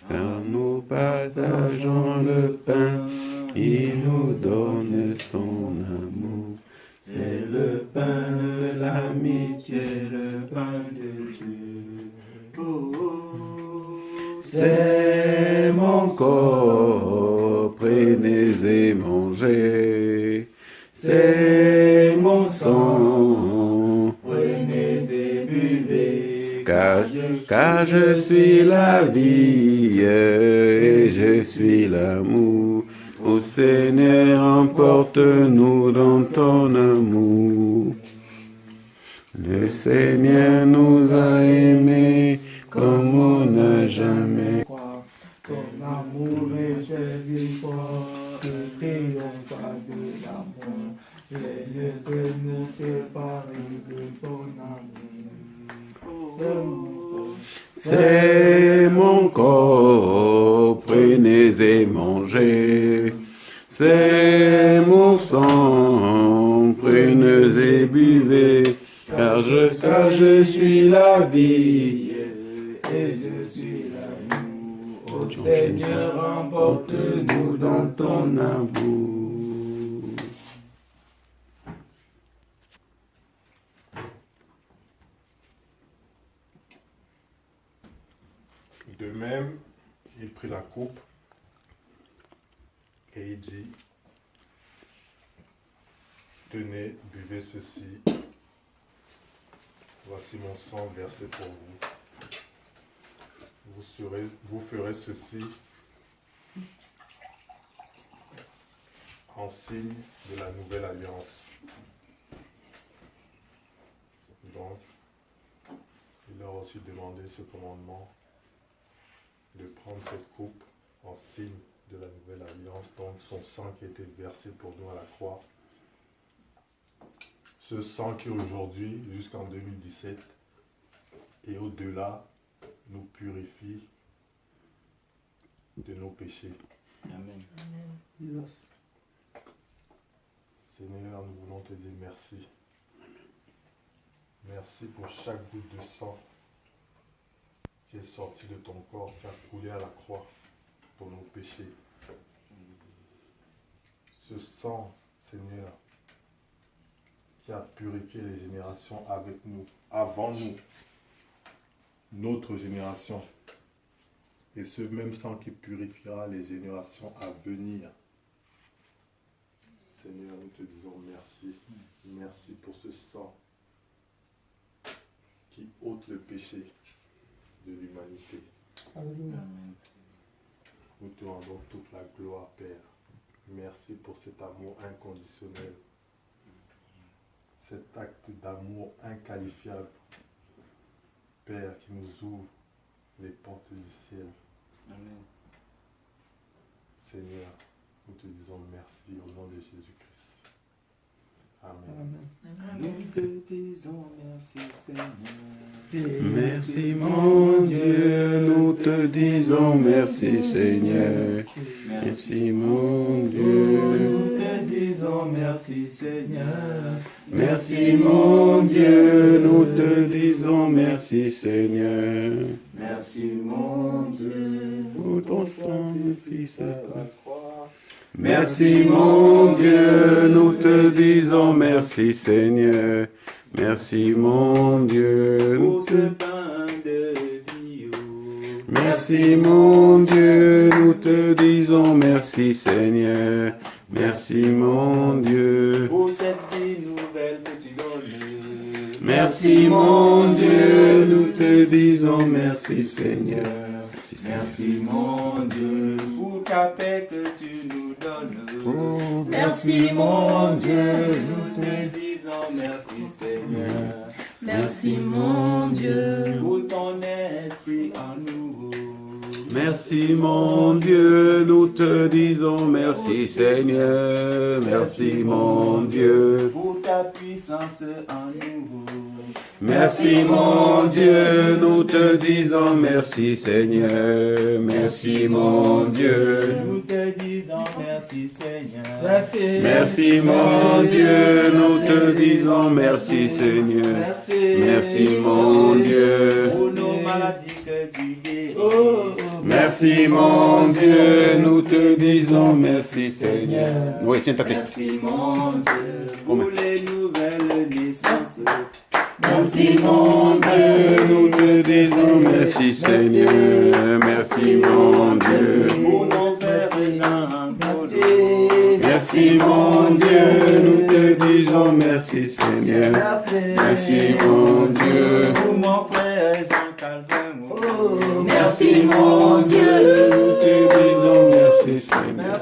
Car nous partageons le pain, il nous donne son amour. C'est le pain de l'amitié, le pain de Dieu. Oh, oh, c'est mon corps.
C'est mon sang, prenez et buvez, car je suis la vie et je suis l'amour. Ô Seigneur, emporte-nous dans ton amour. Le Seigneur nous a aimés comme on n'a jamais.
Ton amour est fort, le triomphe de l'amour. Les lieux que nous préparons de ton amour.
C'est mon corps, prenez et mangez. C'est mon sang, prenez et buvez. Car je suis la vie et je suis l'amour. Ô Seigneur, emporte-nous dans ton amour.
De même, il prit la coupe et il dit, tenez, buvez ceci. Voici mon sang versé pour vous. Vous ferez ceci en signe de la nouvelle alliance. Donc, il leur a aussi demandé ce commandement de prendre cette coupe en signe de la nouvelle alliance, donc son sang qui a été versé pour nous à la croix. Ce sang qui aujourd'hui, jusqu'en 2017 et au-delà, nous purifie de nos péchés.
Amen.
Seigneur, nous voulons te dire merci. Merci pour chaque goutte de sang qui est sortie de ton corps, qui a coulé à la croix pour nos péchés. Ce sang, Seigneur, qui a purifié les générations avec nous, avant nous, notre génération, et ce même sang qui purifiera les générations à venir. Seigneur, nous te disons merci. Merci pour ce sang qui ôte le péché de l'humanité.
Alléluia.
Nous te rendons toute la gloire, Père. Merci pour cet amour inconditionnel, cet acte d'amour inqualifiable, Père, qui nous ouvre les portes du ciel.
Amen.
Seigneur, nous te disons merci au nom de Jésus-Christ. Amen.
Nous te disons merci, Seigneur.
Merci mon Dieu, nous te disons merci Seigneur. Merci mon Dieu,
Nous te disons merci, Seigneur.
merci mon Dieu, nous te disons merci Seigneur.
Merci, mon Dieu.
Pour ton sang, Fils à
La
la
croix.
Merci mon Dieu, nous te disons merci Seigneur. Merci mon Dieu, nous
Pour ce
te...
pain de vie.
Merci mon Dieu, nous te disons merci Seigneur. Merci mon Dieu.
Pour cette vie nouvelle que tu donnes.
Merci mon Dieu, nous te disons merci Seigneur.
Merci, mon Dieu, pour ta paix que tu nous donnes.
Merci mon Dieu,
Nous te disons merci, Seigneur.
Merci mon Dieu.
Pour ton esprit en nous.
merci mon Dieu, nous te disons merci Seigneur. Merci mon Dieu.
Pour ta puissance en nous.
Merci mon Dieu, nous te disons merci Seigneur. Merci mon Dieu.
Nous te disons merci, Seigneur.
Merci mon Dieu, nous te disons merci Seigneur. Merci mon Dieu.
Pour nos maladies que tu guéris.
Merci mon Dieu, nous te disons merci Seigneur. Oui, siéntate.
Merci, mon Dieu, pour les nouvelles naissances.
Merci mon Dieu, nous te disons merci Seigneur. Merci mon Dieu.
Pour nos frères et gens.
Merci mon Dieu, nous te merci Seigneur. Merci mon Dieu.
Pour mon frère Jean Calvin. Oh,
Merci mon Dieu.
Nous te disons merci Seigneur.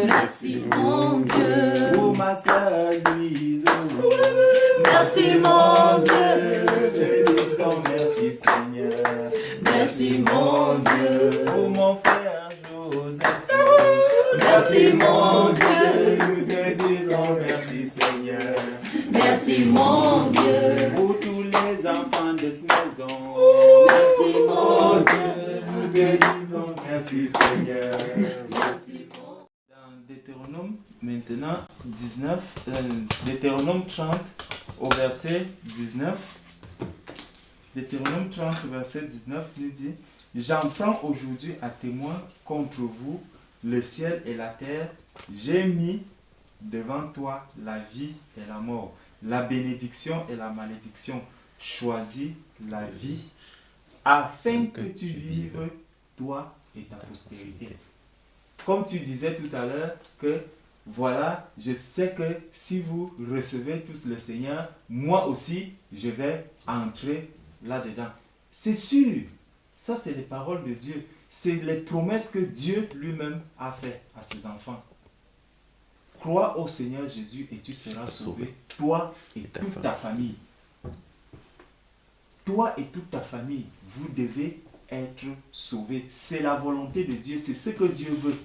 Merci mon Dieu.
Pour ma soeur Louise.
Merci mon Dieu.
Nous te disons merci Seigneur.
Merci mon Dieu.
Pour mon frère Joseph.
Merci mon Dieu.
Nous te disons merci Seigneur.
Merci mon Dieu.
Pour tous les enfants de cette maison.
Merci mon Dieu.
Nous te disons merci Seigneur.
Merci mon
Dans Deutéronome, maintenant, 19, Deutéronome 30 au verset 19. Deutéronome 30 au verset 19 nous dit: J'en prends aujourd'hui à témoin contre vous le ciel et la terre. J'ai mis devant toi la vie et la mort, la bénédiction et la malédiction. Choisis la vie afin que tu vives, toi et ta postérité. Comme tu disais tout à l'heure que voilà, je sais que si vous recevez tous le Seigneur, moi aussi, je vais entrer là-dedans. C'est sûr, ça c'est les paroles de Dieu. C'est les promesses que Dieu lui-même a fait à ses enfants. Crois au Seigneur Jésus et tu seras sauvé, toi et toute ta famille. Toi et toute ta famille, vous devez être sauvés. C'est la volonté de Dieu, c'est ce que Dieu veut.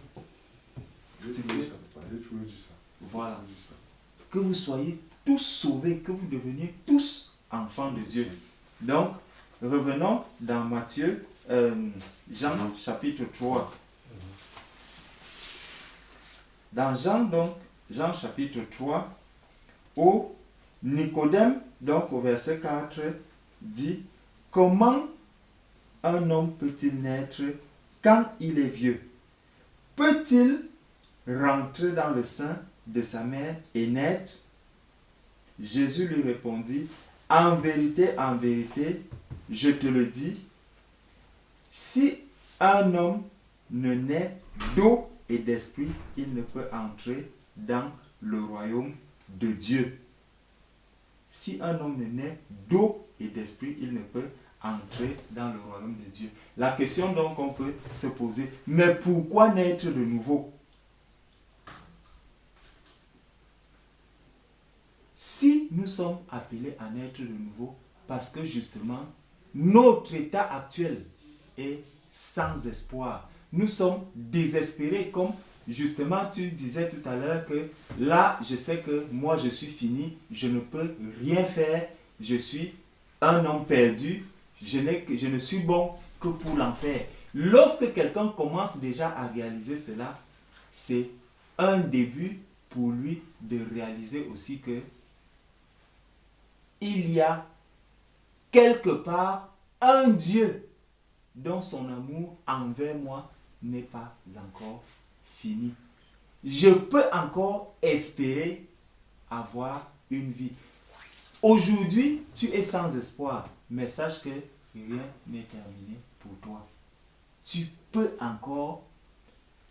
J'ai toujours dit ça.
Voilà. Que vous soyez tous sauvés, que vous deveniez tous enfants de Dieu. Donc, revenons dans Matthieu, Jean chapitre 3. Dans Jean chapitre 3, où Nicodème, donc au verset 4, dit: Comment un homme peut-il naître quand il est vieux? Peut-il rentrer dans le sein de sa mère et naître? Jésus lui répondit: en vérité, je te le dis, si un homme ne naît d'eau et d'esprit, il ne peut entrer dans le royaume de Dieu. Si un homme ne naît d'eau et d'esprit, il ne peut entrer dans le royaume de Dieu. La question donc on peut se poser, mais pourquoi naître de nouveau? Si nous sommes appelés à naître de nouveau, parce que justement, notre état actuel est sans espoir. Nous sommes désespérés, comme justement tu disais tout à l'heure que là, je sais que moi je suis fini, je ne peux rien faire, je suis un homme perdu, je ne suis bon que pour l'enfer. Lorsque quelqu'un commence déjà à réaliser cela, c'est un début pour lui de réaliser aussi que il y a quelque part un Dieu dont son amour envers moi n'est pas encore fini. Je peux encore espérer avoir une vie. Aujourd'hui, tu es sans espoir, mais sache que rien n'est terminé pour toi. Tu peux encore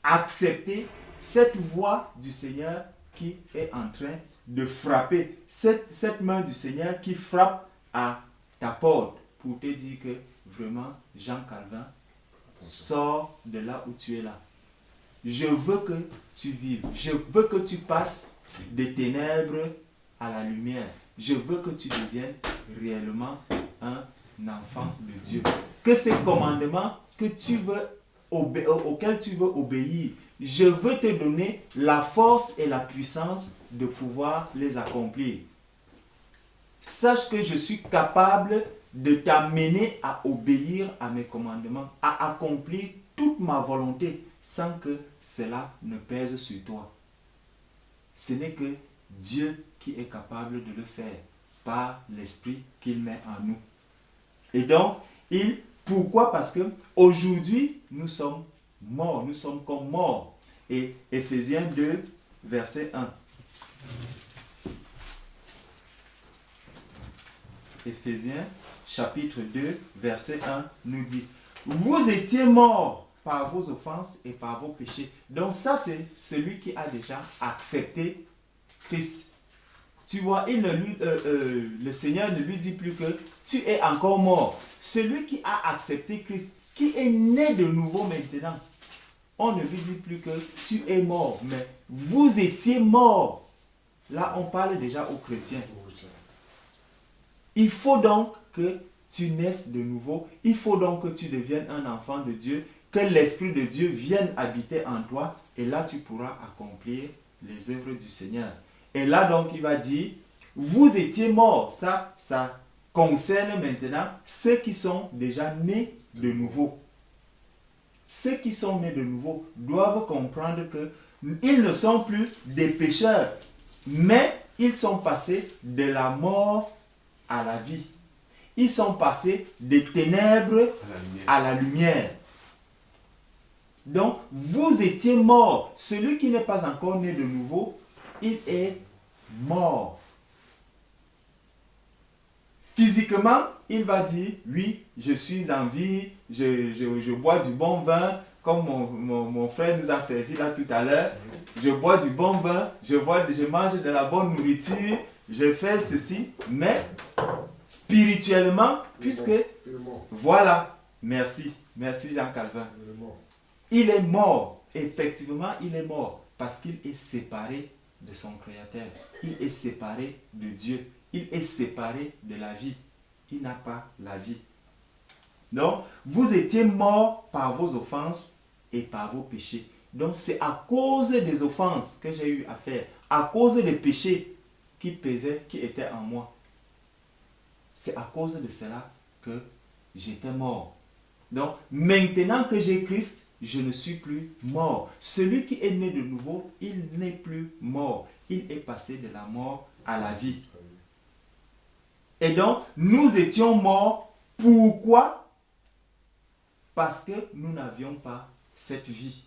accepter cette voix du Seigneur qui est en train de frapper, cette main du Seigneur qui frappe à ta porte pour te dire que vraiment, Jean Calvin, sors de là où tu es là. Je veux que tu vives, je veux que tu passes des ténèbres à la lumière. Je veux que tu deviennes réellement un enfant de Dieu. Que ces commandements que tu veux auxquels tu veux obéir, je veux te donner la force et la puissance de pouvoir les accomplir. Sache que je suis capable de t'amener à obéir à mes commandements, à accomplir toute ma volonté sans que cela ne pèse sur toi. Ce n'est que Dieu qui est capable de le faire par l'esprit qu'il met en nous. Et donc, pourquoi? Parce que aujourd'hui, nous sommes morts, nous sommes comme morts. Et Éphésiens 2, verset 1. Éphésiens chapitre 2, verset 1 nous dit: vous étiez morts par vos offenses et par vos péchés. Donc ça, c'est celui qui a déjà accepté Christ. tu vois, le Seigneur ne lui dit plus que tu es encore mort. Celui qui a accepté Christ, qui est né de nouveau maintenant, on ne lui dit plus que tu es mort, mais vous étiez mort. Là, on parle déjà aux chrétiens. Il faut donc que tu naisses de nouveau. Il faut donc que tu deviennes un enfant de Dieu, que l'Esprit de Dieu vienne habiter en toi, et là, tu pourras accomplir les œuvres du Seigneur. Et là, donc, il va dire, vous étiez morts. Ça concerne maintenant ceux qui sont déjà nés de nouveau. Ceux qui sont nés de nouveau doivent comprendre qu'ils ne sont plus des pécheurs, mais ils sont passés de la mort à la vie. Ils sont passés des ténèbres à la lumière. Donc, vous étiez morts. Celui qui n'est pas encore né de nouveau, il est mort. Physiquement, il va dire, oui, je suis en vie, je bois du bon vin, comme mon frère nous a servi là tout à l'heure. Je bois du bon vin, je mange de la bonne nourriture, je fais ceci, mais spirituellement, puisque, voilà, merci Jean Calvin. Il est mort, effectivement il est mort, parce qu'il est séparé de son Créateur. Il est séparé de Dieu. Il est séparé de la vie. Il n'a pas la vie. Donc, vous étiez morts par vos offenses et par vos péchés. Donc, c'est à cause des offenses que j'ai eu à faire, à cause des péchés qui pesaient, qui étaient en moi. C'est à cause de cela que j'étais mort. Donc, maintenant que j'ai Christ, je ne suis plus mort. Celui qui est né de nouveau, il n'est plus mort. Il est passé de la mort à la vie. Et donc, nous étions morts. Pourquoi? Parce que nous n'avions pas cette vie.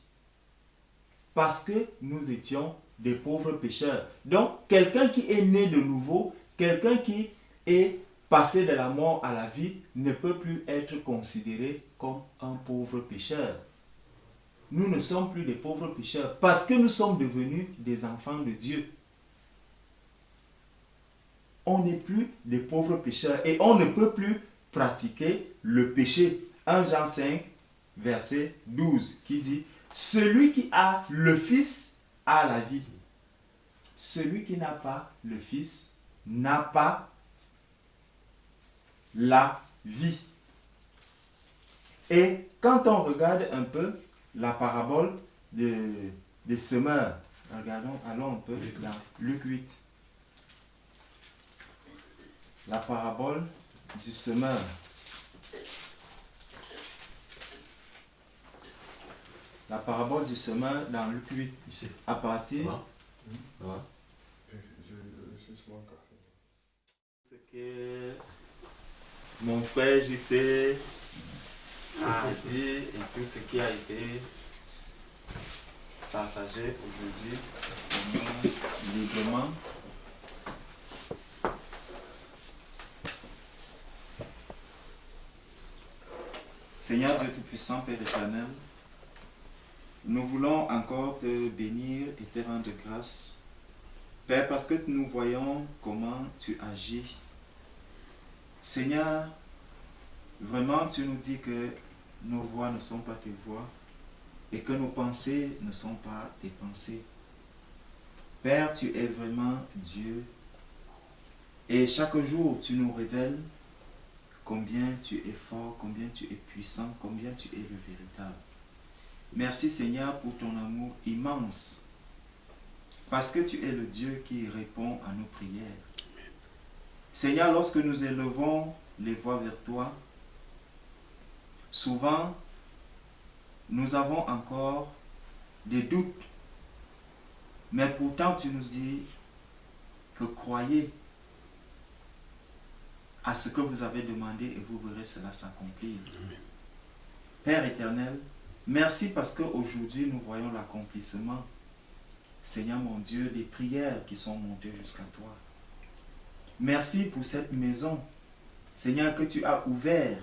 Parce que nous étions des pauvres pécheurs. Donc, quelqu'un qui est né de nouveau, quelqu'un qui est passé de la mort à la vie, ne peut plus être considéré comme un pauvre pécheur. Nous ne sommes plus des pauvres pécheurs parce que nous sommes devenus des enfants de Dieu. On n'est plus des pauvres pécheurs et on ne peut plus pratiquer le péché. 1 Jean 5, verset 12, qui dit « Celui qui a le Fils a la vie. Celui qui n'a pas le Fils n'a pas la vie. » Et quand on regarde un peu la parabole des semeurs, allons un peu dans Luc 8. La parabole du semeur. La parabole du semeur dans Luc 8. À partir. Ce que mon frère JC a dit et tout ce qui a été partagé aujourd'hui librement. Seigneur Dieu Tout-Puissant, Père éternel, nous voulons encore te bénir et te rendre grâce, Père, parce que nous voyons comment tu agis. Seigneur, vraiment tu nous dis que nos voix ne sont pas tes voix et que nos pensées ne sont pas tes pensées. Père, tu es vraiment Dieu et chaque jour tu nous révèles combien tu es fort, combien tu es puissant, combien tu es le véritable. Merci Seigneur pour ton amour immense, parce que tu es le Dieu qui répond à nos prières. Seigneur, lorsque nous élevons les voix vers toi, souvent nous avons encore des doutes, mais pourtant tu nous dis que croyez à ce que vous avez demandé et vous verrez cela s'accomplir. Père éternel, merci parce qu'aujourd'hui nous voyons l'accomplissement, Seigneur mon Dieu, des prières qui sont montées jusqu'à toi. Merci pour cette maison, Seigneur, que tu as ouvert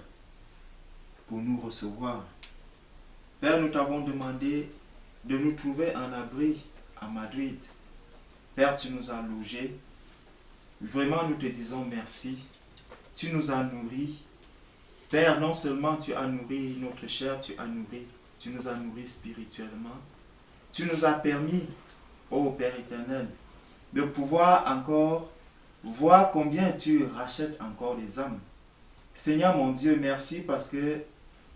pour nous recevoir. Père, nous t'avons demandé de nous trouver un abri à Madrid. Père, tu nous as logés. vraiment nous te disons merci. Tu nous as nourris. Père, non seulement tu as nourri notre chair, tu nous as nourris spirituellement. Tu nous as permis, ô Père éternel, de pouvoir encore voir combien tu rachètes encore les âmes. Seigneur mon Dieu, merci parce que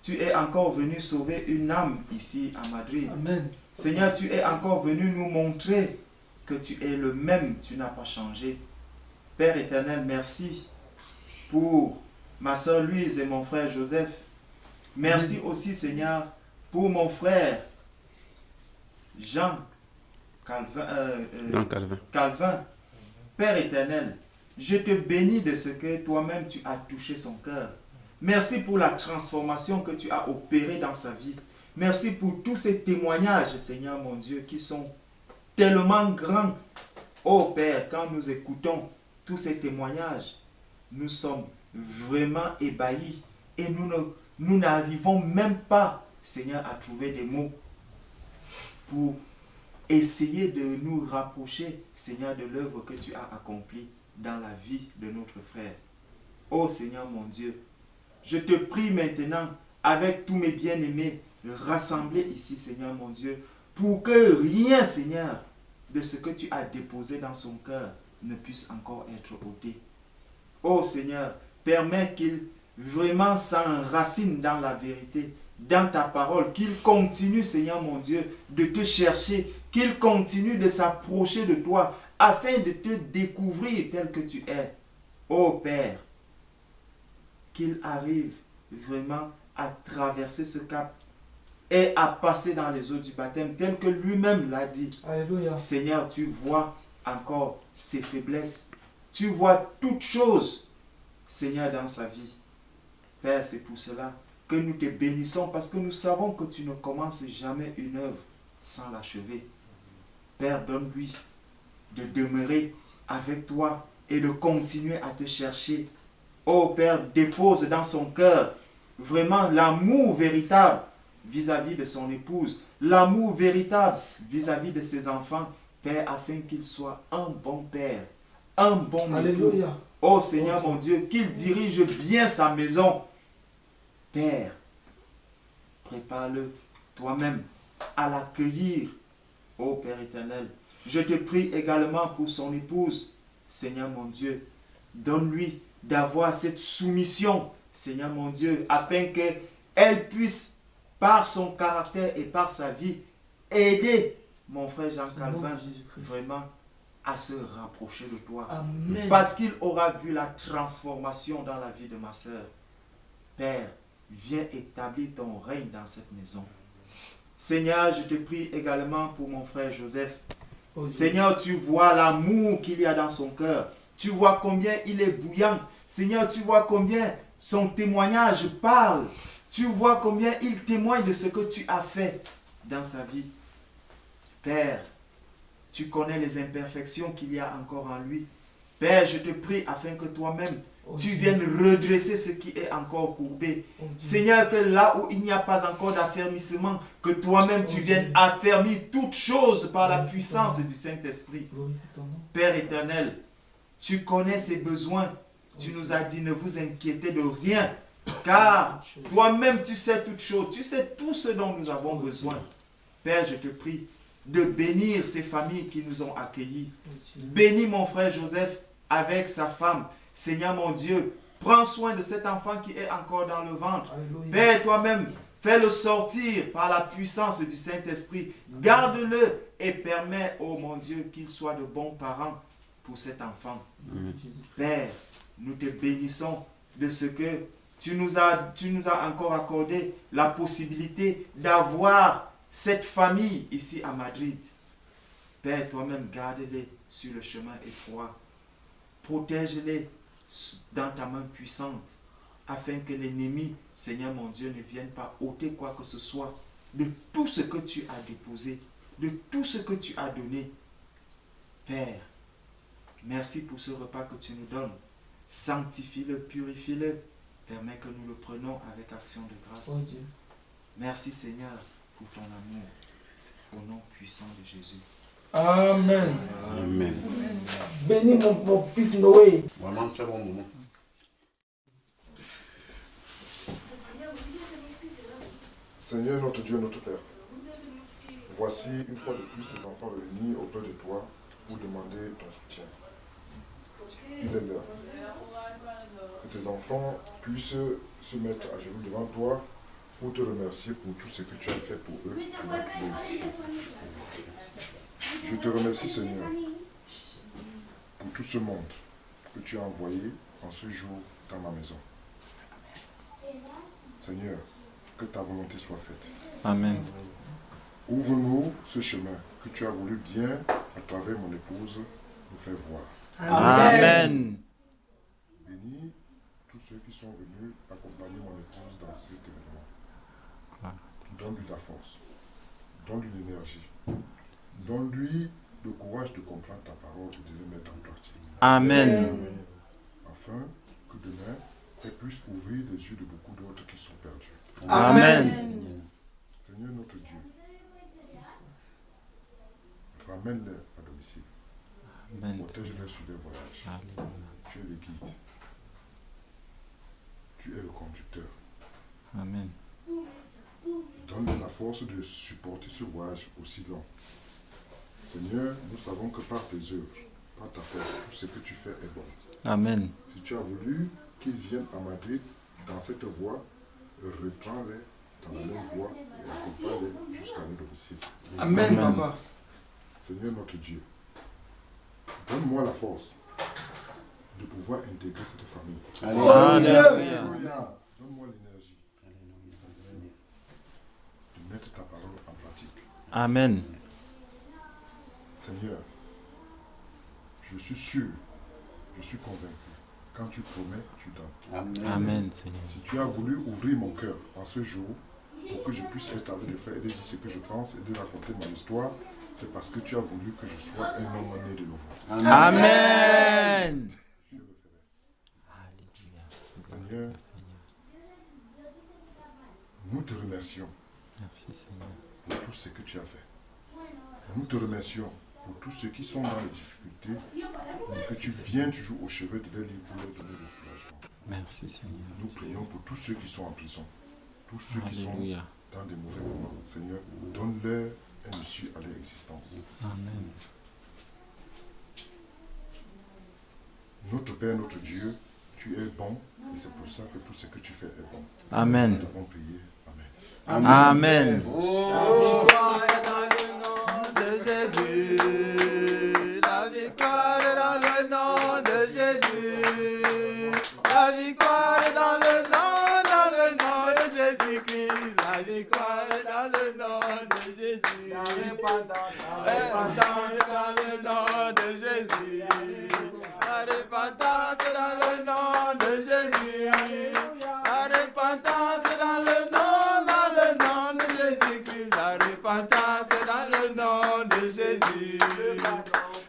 tu es encore venu sauver une âme ici à Madrid.
Amen.
Seigneur, tu es encore venu nous montrer que tu es le même, tu n'as pas changé. Père éternel, merci pour ma soeur Louise et mon frère Joseph. Merci aussi, Seigneur, pour mon frère Jean Calvin. Père éternel, je te bénis de ce que toi-même tu as touché son cœur. Merci pour la transformation que tu as opérée dans sa vie. Merci pour tous ces témoignages, Seigneur mon Dieu, qui sont tellement grands. Oh Père, quand nous écoutons tous ces témoignages, nous sommes vraiment ébahis et nous n'arrivons même pas, Seigneur, à trouver des mots pour essayer de nous rapprocher, Seigneur, de l'œuvre que tu as accomplie dans la vie de notre frère. Oh Seigneur mon Dieu, je te prie maintenant, avec tous mes bien-aimés, rassemblés ici, Seigneur mon Dieu, pour que rien, Seigneur, de ce que tu as déposé dans son cœur ne puisse encore être ôté. Oh Seigneur, permets qu'il vraiment s'enracine dans la vérité, dans ta parole, qu'il continue, Seigneur mon Dieu, de te chercher, qu'il continue de s'approcher de toi, afin de te découvrir tel que tu es. Oh Père, qu'il arrive vraiment à traverser ce cap et à passer dans les eaux du baptême, tel que lui-même l'a dit.
Alléluia.
Seigneur, tu vois encore ses faiblesses. Tu vois toutes choses, Seigneur, dans sa vie. Père, c'est pour cela que nous te bénissons, parce que nous savons que tu ne commences jamais une œuvre sans l'achever. Père, donne-lui de demeurer avec toi et de continuer à te chercher. Oh Père, dépose dans son cœur vraiment l'amour véritable vis-à-vis de son épouse, l'amour véritable vis-à-vis de ses enfants, Père, afin qu'il soit un bon père, un bon époux.
Alléluia.
Oh Seigneur mon Dieu, qu'il dirige bien sa maison. Père, prépare-le toi-même à l'accueillir. Oh Père éternel, je te prie également pour son épouse. Seigneur mon Dieu, donne-lui d'avoir cette soumission, Seigneur mon Dieu, afin qu'elle puisse, par son caractère et par sa vie, aider mon frère Jean Calvin vraiment à se rapprocher de toi.
Amen.
Parce qu'il aura vu la transformation dans la vie de ma sœur. Père, viens établir ton règne dans cette maison. Seigneur, je te prie également pour mon frère Joseph.
Oh,
Seigneur, tu vois l'amour qu'il y a dans son cœur. Tu vois combien il est bouillant. Seigneur, tu vois combien son témoignage parle. Tu vois combien il témoigne de ce que tu as fait dans sa vie. Père, tu connais les imperfections qu'il y a encore en lui. Père, je te prie afin que toi-même, tu viennes redresser ce qui est encore courbé. Seigneur, que là où il n'y a pas encore d'affermissement, que toi-même tu viennes affermir toutes choses par la puissance du Saint-Esprit. Père éternel, tu connais ses besoins. Tu nous as dit, ne vous inquiétez de rien, car toi-même tu sais toutes choses. Tu sais tout ce dont nous avons besoin. Père, je te prie de bénir ces familles qui nous ont accueillis. Bénis mon frère Joseph avec sa femme. Seigneur mon Dieu, prends soin de cet enfant qui est encore dans le ventre.
Alléluia.
Père, toi-même, fais-le sortir par la puissance du Saint-Esprit. Garde-le et permets, oh mon Dieu, qu'il soit de bons parents pour cet enfant. Père, nous te bénissons de ce que tu nous as encore accordé la possibilité d'avoir cette famille ici à Madrid. Père, toi-même, garde-les sur le chemin étroit. Protège-les dans ta main puissante, afin que l'ennemi, Seigneur mon Dieu, ne vienne pas ôter quoi que ce soit de tout ce que tu as déposé, de tout ce que tu as donné. Père, merci pour ce repas que tu nous donnes. Sanctifie-le, purifie-le. Permets que nous le prenions avec action de grâce.
Oh Dieu.
Merci Seigneur pour ton amour. Au nom puissant de Jésus.
Amen.
Amen.
Bénis mon fils Noé.
Vraiment très bon moment.
Seigneur notre Dieu, notre Père, voici une fois de plus tes enfants réunis auprès de toi pour demander ton soutien. Il est l'heure que tes enfants puissent se mettre à genoux devant toi pour te remercier pour tout ce que tu as fait pour eux pendant toute leur existence. Je te remercie, Seigneur, pour tout ce monde que tu as envoyé en ce jour dans ma maison. Seigneur, que ta volonté soit faite.
Amen.
Ouvre-nous ce chemin que tu as voulu bien, à travers mon épouse, nous faire voir.
Amen.
Bénis tous ceux qui sont venus accompagner mon épouse dans cet événement. Donne-lui la force, donne-lui l'énergie, donne-lui le courage de comprendre ta parole et de les mettre en pratique.
Amen.
Afin que demain, elle puisse ouvrir les yeux de beaucoup d'autres qui sont perdus.
Amen.
Seigneur notre Dieu, ramène-les à domicile.
Amen.
Protège-les sur les voyages. Tu es le guide. Tu es le conducteur.
Amen.
Donne-leur la force de supporter ce voyage aussi long. Seigneur, nous savons que par tes œuvres, par ta force, tout ce que tu fais est bon.
Amen.
Si tu as voulu qu'ils viennent à Madrid dans cette voie, reprends-les dans la même voie et accompagne-les jusqu'à leur domicile.
Amen, papa.
Seigneur notre Dieu, donne-moi la force de pouvoir intégrer cette famille.
Alléluia.
Donne-moi l'énergie de mettre ta parole en pratique.
Amen.
Seigneur, je suis sûr, je suis convaincu. Quand tu promets, tu donnes.
Amen, Seigneur.
Si tu as voulu ouvrir mon cœur en ce jour pour que je puisse être avec des frères et de dire ce que je pense et de raconter mon histoire, c'est parce que tu as voulu que je sois un homme né de nouveau.
Amen.
Je le ferai. Seigneur, nous te remercions
Merci, Seigneur.
pour tout ce que tu as fait. Nous te remercions pour tous ceux qui sont dans les difficultés, que tu viens toujours au chevet de leur livre pour leur donner le soulagement.
Merci, Seigneur.
Nous prions pour tous ceux qui sont en prison, tous ceux qui sont
Alléluia.
dans des mauvais moments. Seigneur, donne-leur un issue à leur existence.
Amen.
Notre Père, notre Dieu, tu es bon et c'est pour ça que tout ce que tu fais est bon.
Amen.
Nous avons prié.
Amen.
Amen.
Amen.
Oh, dans le nom de Jésus. La victoire est dans le nom de Jésus. La victoire est dans le nom de Jésus-Christ. La victoire est dans le nom de Jésus. La repentance est dans le nom de Jésus. La repentance est dans le nom de Jésus. La repentance est dans le nom de Jésus-Christ. La repentance est dans le nom de Jésus.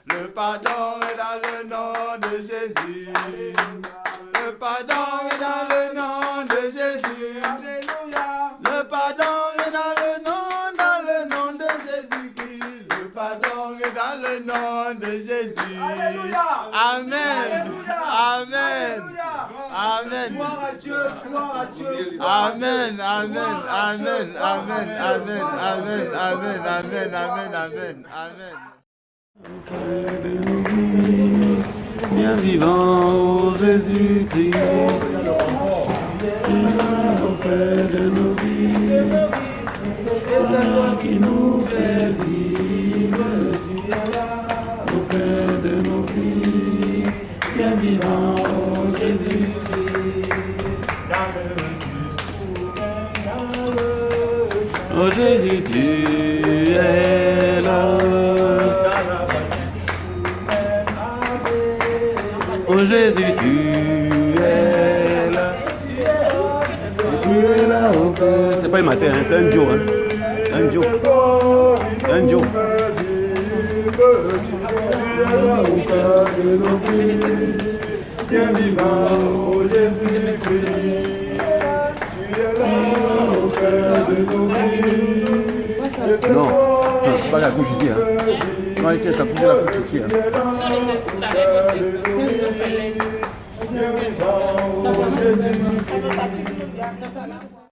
Le pardon est dans le nom de Jésus. Le pardon est dans le nom de Jésus. Alléluia. Le pardon est dans le nom de Jésus-Christ. Le pardon est dans le nom de Jésus. Alléluia. Amen. Amen. Amen. Gloire à Dieu, gloire à Dieu. Amen, amen, amen, amen, amen, amen, amen, amen, amen, amen, amen.
Auprès de nos vies, bien vivant, ô Jésus-Christ. Auprès de nos vies, toi qui nous fais vivre. Auprès de nos vies, bien vivant, ô Jésus-Christ. Oh Jésus, tu es là. Oh Jésus, tu es là. Tu es là, oh Père. C'est pas le matin, hein, c'est un jour. Hein. Un jour. Un jour. Bien vivant, oh Jésus-Christ. Tu es là, au cœur de nos vies. Non, pas la couche ici. Hein. quand il était ça pouvait la couche ici. Hein.
Ça peut partir de